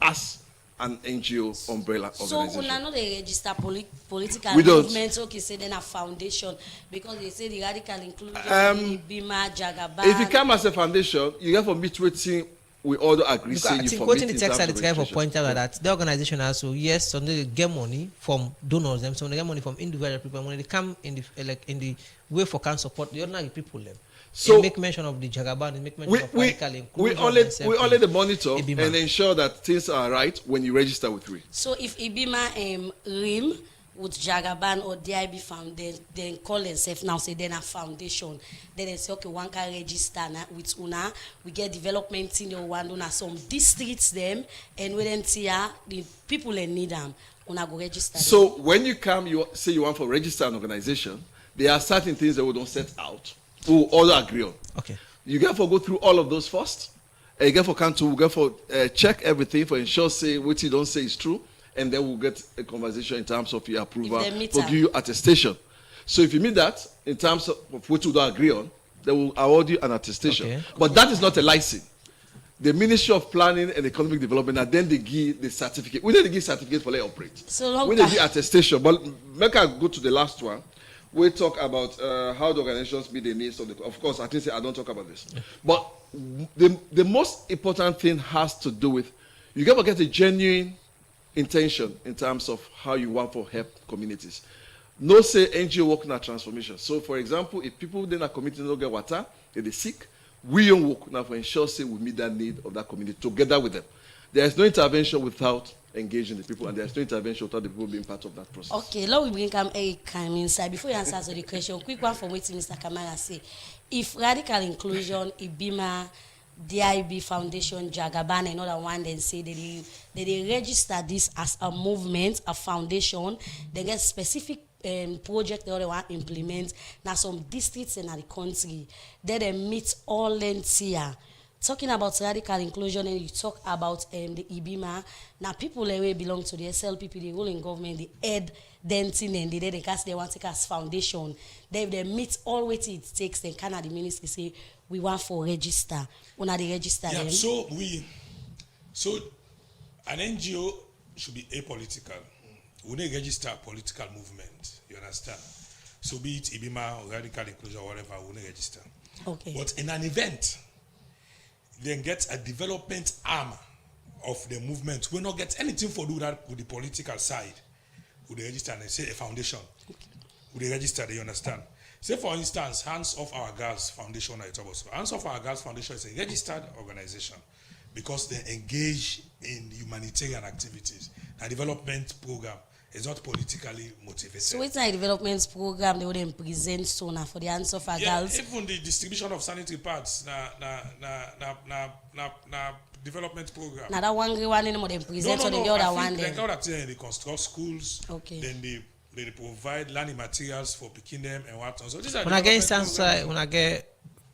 as an NGO umbrella organization. So we not they register political movements, okay, say then a foundation, because they say the radical inclusion, IBIMA, Jagaban. If you come as a foundation, you have to meet waiting we all agree Because say I you think for quoting the meeting text at the terms of tribe for registration. point out that the organization also, yes, some they get money from donors, them some they get money from individual people. When they come in the way for can support the ordinary people, them. So they make mention of the Jagaban, they make mention of radical inclusion. we only monitor and ensure that things are right when you register with we. So if Ibima RIM with Jagaban or DIB found, then call themselves now, say then a foundation. Then they say, okay, one can register with UNA. We get development in the one UNA, some districts them, and we then see the people in need them. UNA go register. So when you come, you say you want to register an organization, there are certain things that we don't set out. We all agree on. Okay. You get to go through all of those first. You get for count to, we get for check everything for ensure say what you don't say is true. And then we'll get a conversation in terms of your approval for give you attestation. So if you meet that in terms of what you don't agree on, they will award you an attestation. Okay. But that is not a license. The Ministry of Planning and Economic Development, and then they give the certificate. We need to give certificate for let operate. So we need to give attestation. But make I go to the last one. We talk about how the organizations meet the needs of the. Of course, I think I don't talk about this. Yeah. But the most important thing has to do with you got to get a genuine intention in terms of how you want to help communities. No say NGO work na transformation. So for example, if people in a community don't get water, they're sick, we don't work now for ensure say we meet that need of that community together with them. There is no intervention without engaging the people, and there is no intervention without the people being part of that process. Okay, now we bring Eric Kam inside. Before you answer the question, quick one from what Mr. Kamara say. If radical inclusion, Ibima, DIB Foundation, Jagaban, and other one, then say they register this as a movement, a foundation, they get specific project they want to implement. Now some districts in the country, they meet all lengths here. Talking about radical inclusion, and you talk about the IBIMA. Now people who belong to the SLPP, the ruling government, the head denting and they cast they want to take as foundation. They meet all what it takes. Then can the ministry say we want for register. Una they register them. So an NGO should be apolitical. We need to register a political movement. You understand? So be it IBIMA or radical inclusion or whatever, we need to register. Okay. But in an event, then get a development arm of the movement. We not get anything for do that with the political side. Would they register and say a foundation? Would they register? Do you understand? Say for instance, Hands Off Our Girls Foundation. Hands Off Our Girls Foundation is a registered organization because they engage in humanitarian activities. A development program is not politically motivated. So it's a development program they would present sooner for the Hands Off Our Girls. Even the distribution of sanitary pads na development program. Now that one in more than present or the other one then. They construct schools. Okay. Then they provide learning materials for picking them and what. So these are when I get instance, when I get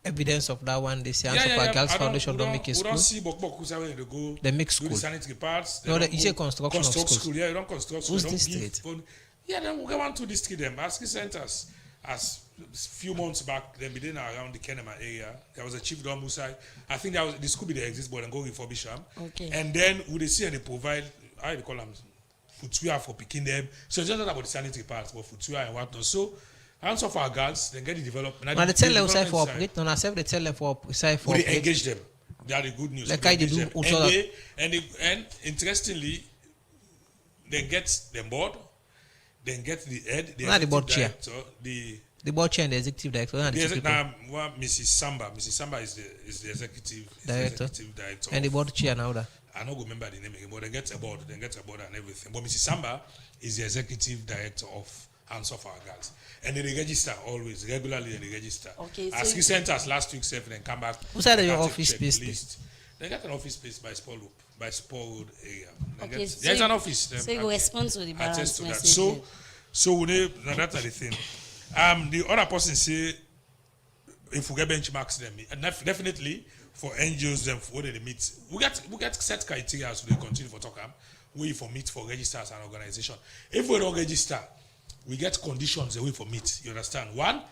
evidence of that one, they say Hands Off Our Girls Foundation don't make a school. We don't see Bok they go. They make school. Do the sanitary pads. No, you say construction of schools. School. Yeah, you don't construct schools. Who's district? Yeah, then we go on to district them. ASCII centers. As a few months back, then within around the Kenema area, there was a chief dom who said, I think that was the school be the exist, but then go refurbish them. Okay. And then would they see and they provide, how they call them, footwear for picking them. So it's just not about the sanitary parts, but footwear and whatnot. So Hands Off Our Girls, then get the development. Now they tell them side for operate. No, they tell them for side for. We engage them. They are the good news. Like I do. And interestingly, they get them board. Then get the head, the board chair, the board chair and the executive director. Mrs. Samba is the executive director, and the board chair now. I don't remember the name again, but they get a board and everything. But Mrs. Samba is the executive director of Hands Off Our Girls, and they register always regularly. They register. Okay. ASCII centers last week, then come back. Who's at your office space? They got an office space by Spur Road area. Okay, there's an office. So you respond to the balance to that. So we need that's the thing. The other person say if we get benchmarks them, definitely for NGOs them for they meet, we get set criteria so they continue for talk we for meet for register as an organization. If we don't register, we get conditions the way for meet. You understand? One,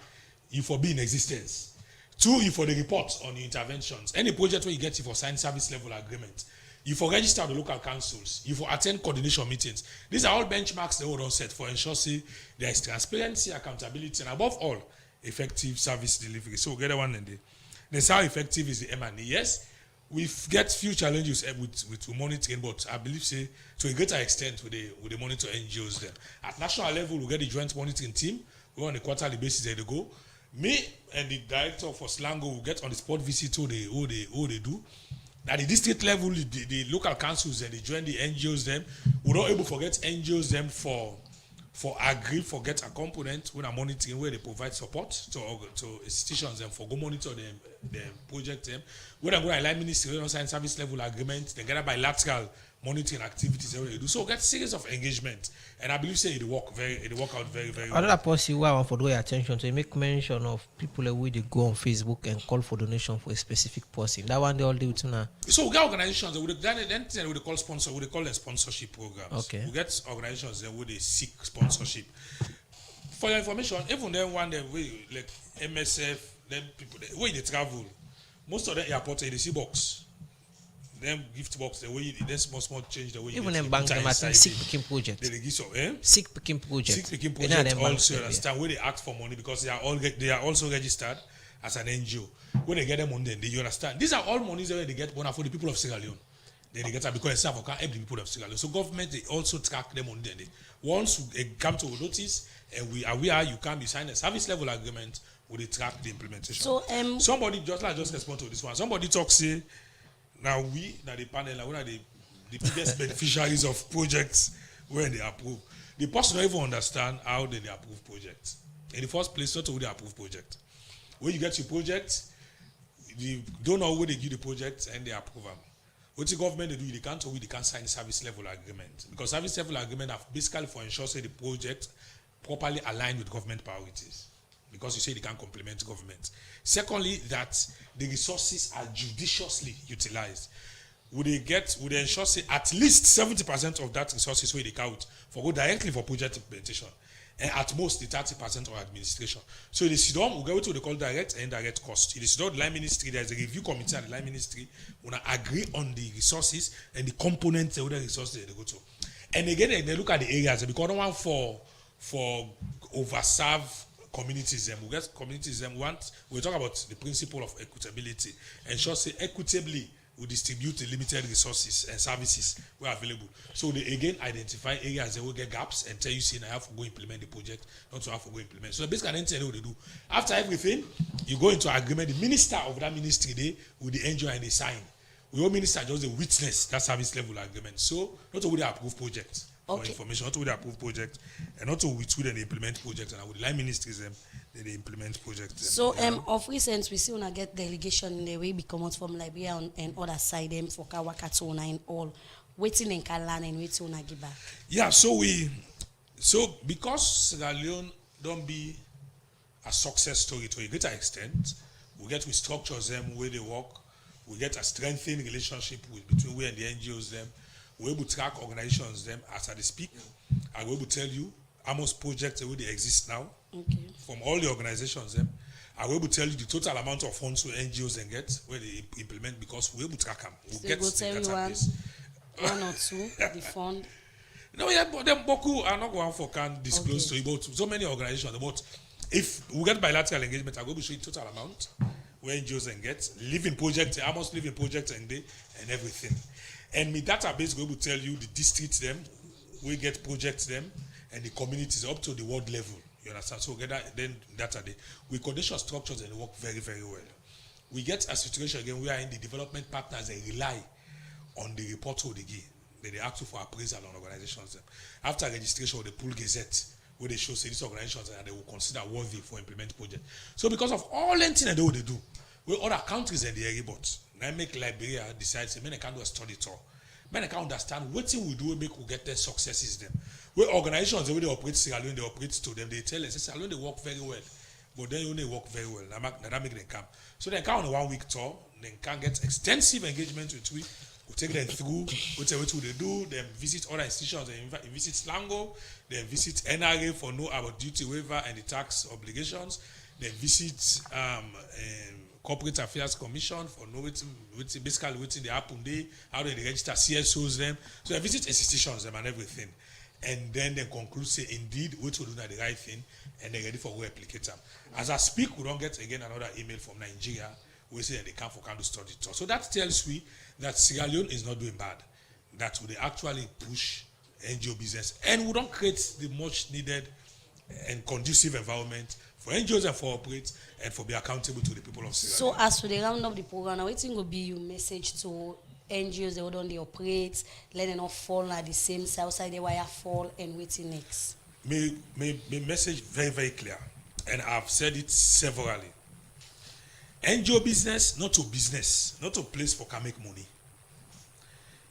you for be in existence. Two, you for the report on your interventions. Any project where you get you for sign service level agreement. You for register the local councils. You for attend coordination meetings. These are all benchmarks they will all set for ensure there is transparency, accountability, and above all, effective service delivery. So we get one and that's how effective is the M&E. Yes, we get few challenges with monitoring, but I believe say to a greater extent with the monitor NGOs them. At national level, we get the joint monitoring team. We on a quarterly basis there they go. Me and the director for Slango will get on the spot visit who they do. At the district level, the local councils and they join the NGOs them. We're not able to forget NGOs them for agree for get a component when I'm monitoring where they provide support to institutions and for go monitor them project them. When I go to line ministry, we sign service level agreement, they get a bilateral monitoring activities that they do. So get series of engagement, and I believe say it work out very very well. Another policy where I want to draw your attention to make mention of people who they go on Facebook and call for donation for a specific person. That one they all do too now. So we get organizations with we call sponsor, we call them sponsorship programs. Okay. We get organizations that where they seek sponsorship. For your information, even then one day we like MSF, then people where they travel, most of them airport they see box. Them gift box the way they small change the way even them bank them at sick picking project. They give so sick picking project. Sick picking project also understand where they ask for money because they are also registered as an NGO. When they get them money, they understand. These are all monies that they get for the people of Sierra Leone. Then they get that because it's for every people of Sierra Leone. So government they also track them on them. Once they come to a notice and we are you can be sign a service level agreement, we they track the implementation. So somebody just respond to this one. Somebody talk say now the panel, we are the biggest beneficiaries of projects when they approve. The person don't even understand how they approve projects. In the first place, not how they approve project. When you get your project, you don't know where they give the project and they approve them. What the government they do, they can't sign service level agreement. Because service level agreement are basically for ensure say the project properly aligned with government priorities. Because you say they can't complement government. Secondly, that the resources are judiciously utilized. Would they ensure say at least 70% of that resources where they count for go directly for project implementation, and at most the 30% of administration. So the SIDOM will go to the call direct and indirect cost. In the SIDOM line ministry, there's a review committee at the line ministry will agree on the resources and the components of the resources they go to. And again, they look at the areas because one for overserved communities we get communities we talk about the principle of equitability. Ensure say equitably we distribute the limited resources and services were available. So they again identify areas that will get gaps and tell you say I have to go implement the project, not to have to go implement. So basically anything what they do. After everything, you go into agreement, the minister of that ministry they with the NGO and they sign. We all minister just the witness that service level agreement. So not to they approve projects. For information, not to the approved project, and not to with the implement project, and with the line ministries they implement projects. So of recent we see when I get delegation in the way become out from Liberia and other side them for Kawakatona and all waiting in Kalan and waiting on Agiba. Yeah, so because Sierra Leone don't be a success story to a greater extent, we get with structures them where they work, we get a strengthened relationship between we and the NGOs them. We're able to track organizations them as I speak. I will able to tell you almost projects where they exist now. Okay. From all the organizations them. I will able to tell you the total amount of funds to NGOs and get where they implement because we're able to track them. We'll so get go tell you one or two the fund. No, yeah, but them Boku are not going for can disclose to you about so many organizations. But if we get bilateral engagement, I will show you total amount where NGOs and get living projects, almost living projects and they and everything. And my database will tell you the districts them, we get projects them, and the communities up to the world level. You understand? So get that, then data day. We condition structures and work very, very well. We get a situation again where in the development partners they rely on the report of the GI. They ask for appraisal on organizations them. After registration of the pool gazette, where they show say these organizations and they will consider worthy for implement project. So because of all the things they do, where other countries in the area but now make Liberia decide say, I can't do a study tour. I can't understand what thing we do make we get their successes them. Where organizations the way they operate Sierra Leone, they operate to them, they tell us Sierra Leone they work very well. But then they work very well. That make them come. So they come on a 1 week tour, they can get extensive engagement with we. We take them through, we tell what they do, then visit other institutions, they visit Slango, they visit NRA for no about duty waiver and the tax obligations, they visit Corporate Affairs Commission for no basically waiting they happen there, how they register CSOs them. So they visit institutions them and everything. And then they conclude say indeed what to do now the right thing and they're ready for go replicate them. As I speak, we don't get again another email from Nigeria we say they come for kind of study tour. So that tells me that Sierra Leone is not doing bad. That we actually push NGO business and we don't create the much needed and conducive environment for NGOs and for operates and for be accountable to the people of Sierra Leone. So as for the round of the program, now waiting will be your message to NGOs that don't they operate, let them not fall at the same outside the wire fall and waiting next. My message very, very clear, and I've said it severally. NGO business, not a business, not a place for can make money.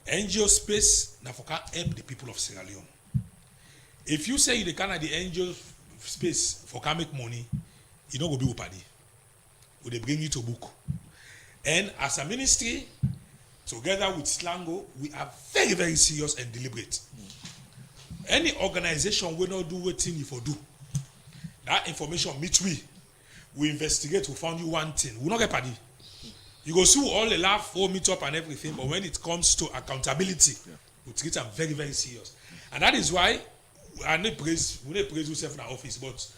NGO space, now for can help the people of Sierra Leone. If you say you can at the NGO space for can make money, you don't go be party. Will they bring you to book? And as a ministry, together with Slango, we are very, very serious and deliberate. Any organization will not do what thing if do. That information meet we investigate, we found you one thing. We not get party. You go through all the laugh, meet up and everything, but when it comes to accountability, we treat them very, very serious. And that is why we need praise yourself in our office, but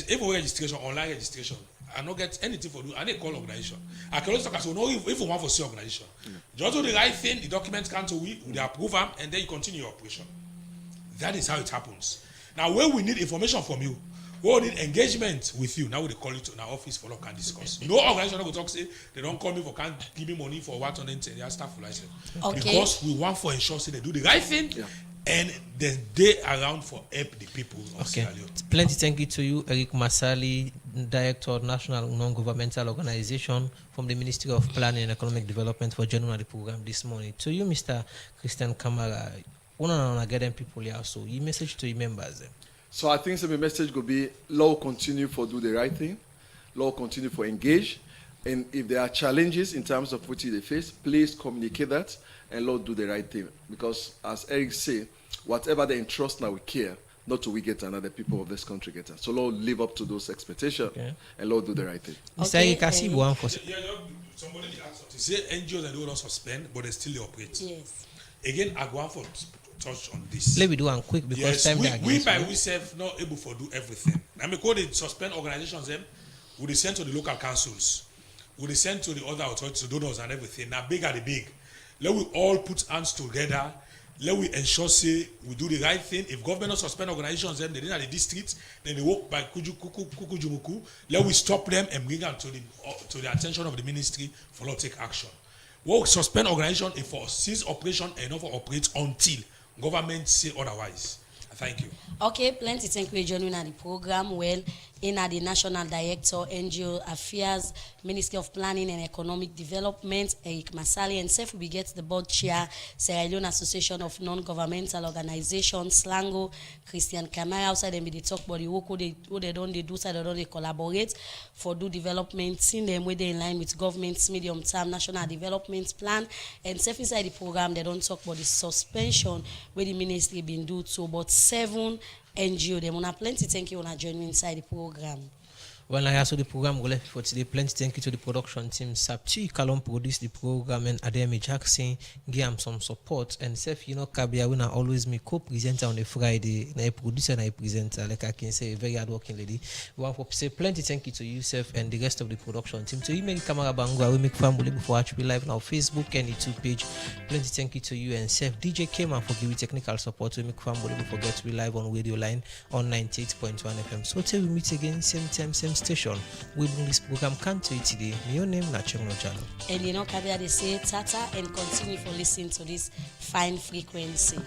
even registration, online registration, I don't get anything for do. I need call organization. I can also talk as well, if we want for see organization. Just do the right thing, the document come to we approve them, and then you continue your operation. That is how it happens. Now, when we need information from you, we need engagement with you. Now we call it in our office for local discuss. No organization will talk say they don't call me for can't give me money for what on the internet. They are staff for license. Okay. Because we want for ensure say they do the right thing and then they around for help the people of Sierra Leone. Plenty thank you to you, Eric Masali, Director of National Non-Governmental Organization from the Ministry of Planning and Economic Development for joining the program this morning. To you, Mr. Christian Kamara, one get them people here, so your message to your members. So I think the message could be law continue for do the right thing, law continue for engage, and if there are challenges in terms of what they face, please communicate that and law do the right thing. Because as Eric say, whatever they entrust now we care, not to we get another people of this country get it. So law live up to those expectations and law do the right thing. Okay, somebody asked to say NGOs and they don't suspend, but they still operate. Yes. Again, I go on for touch on this. Let me do one quick because time we by ourselves not able to do everything. I mean, because they suspend organizations, them would they send to the local councils, would they send to the other authorities, donors and everything. Now, big are the big. Let we all put hands together. Let we ensure say we do the right thing. If government not suspend organizations, them they didn't at the district, then they work by Kujumuku. Let we stop them and bring them to the attention of the ministry for law take action. We'll suspend organization if for cease operation and not for operate until government say otherwise. Thank you. Okay, plenty thank you for joining the program. Well, in the National Director, NGO Affairs, Ministry of Planning and Economic Development, Eric Masali, and Sef we get the board chair, Sierra Leone Association of Non-Governmental Organizations, Slango, Christian Kamara, outside them be the talk about the work they don't do, so they don't collaborate for do development, seeing them where they in line with government's medium-term national development plan, and Sef inside the program, they don't talk about the suspension where the ministry been do to about 7 NGO. Them on plenty thank you on joining inside the program. Well, I also the program go left for today. Plenty thank you to the production team. Sapchi Kalom produce the program and Ademi Jackson give him some support. And Sef, you know, Kabia will always me co-presenter on a Friday. Na a producer and a presenter, like I can say, a very hardworking lady. We want to say plenty thank you to you, Sef, and the rest of the production team. To you, make camera bango, I will make family before actually live on our Facebook and YouTube page. Plenty thank you to you and Sef. DJ Keman for giving technical support to make family before get to be live on radio line on 98.1 FM. So till we meet again, same time, same station. We bring this program come to you today. Your name Nachem Nojalo. And you know, Kabia, they say tata and continue for listening to this fine frequency.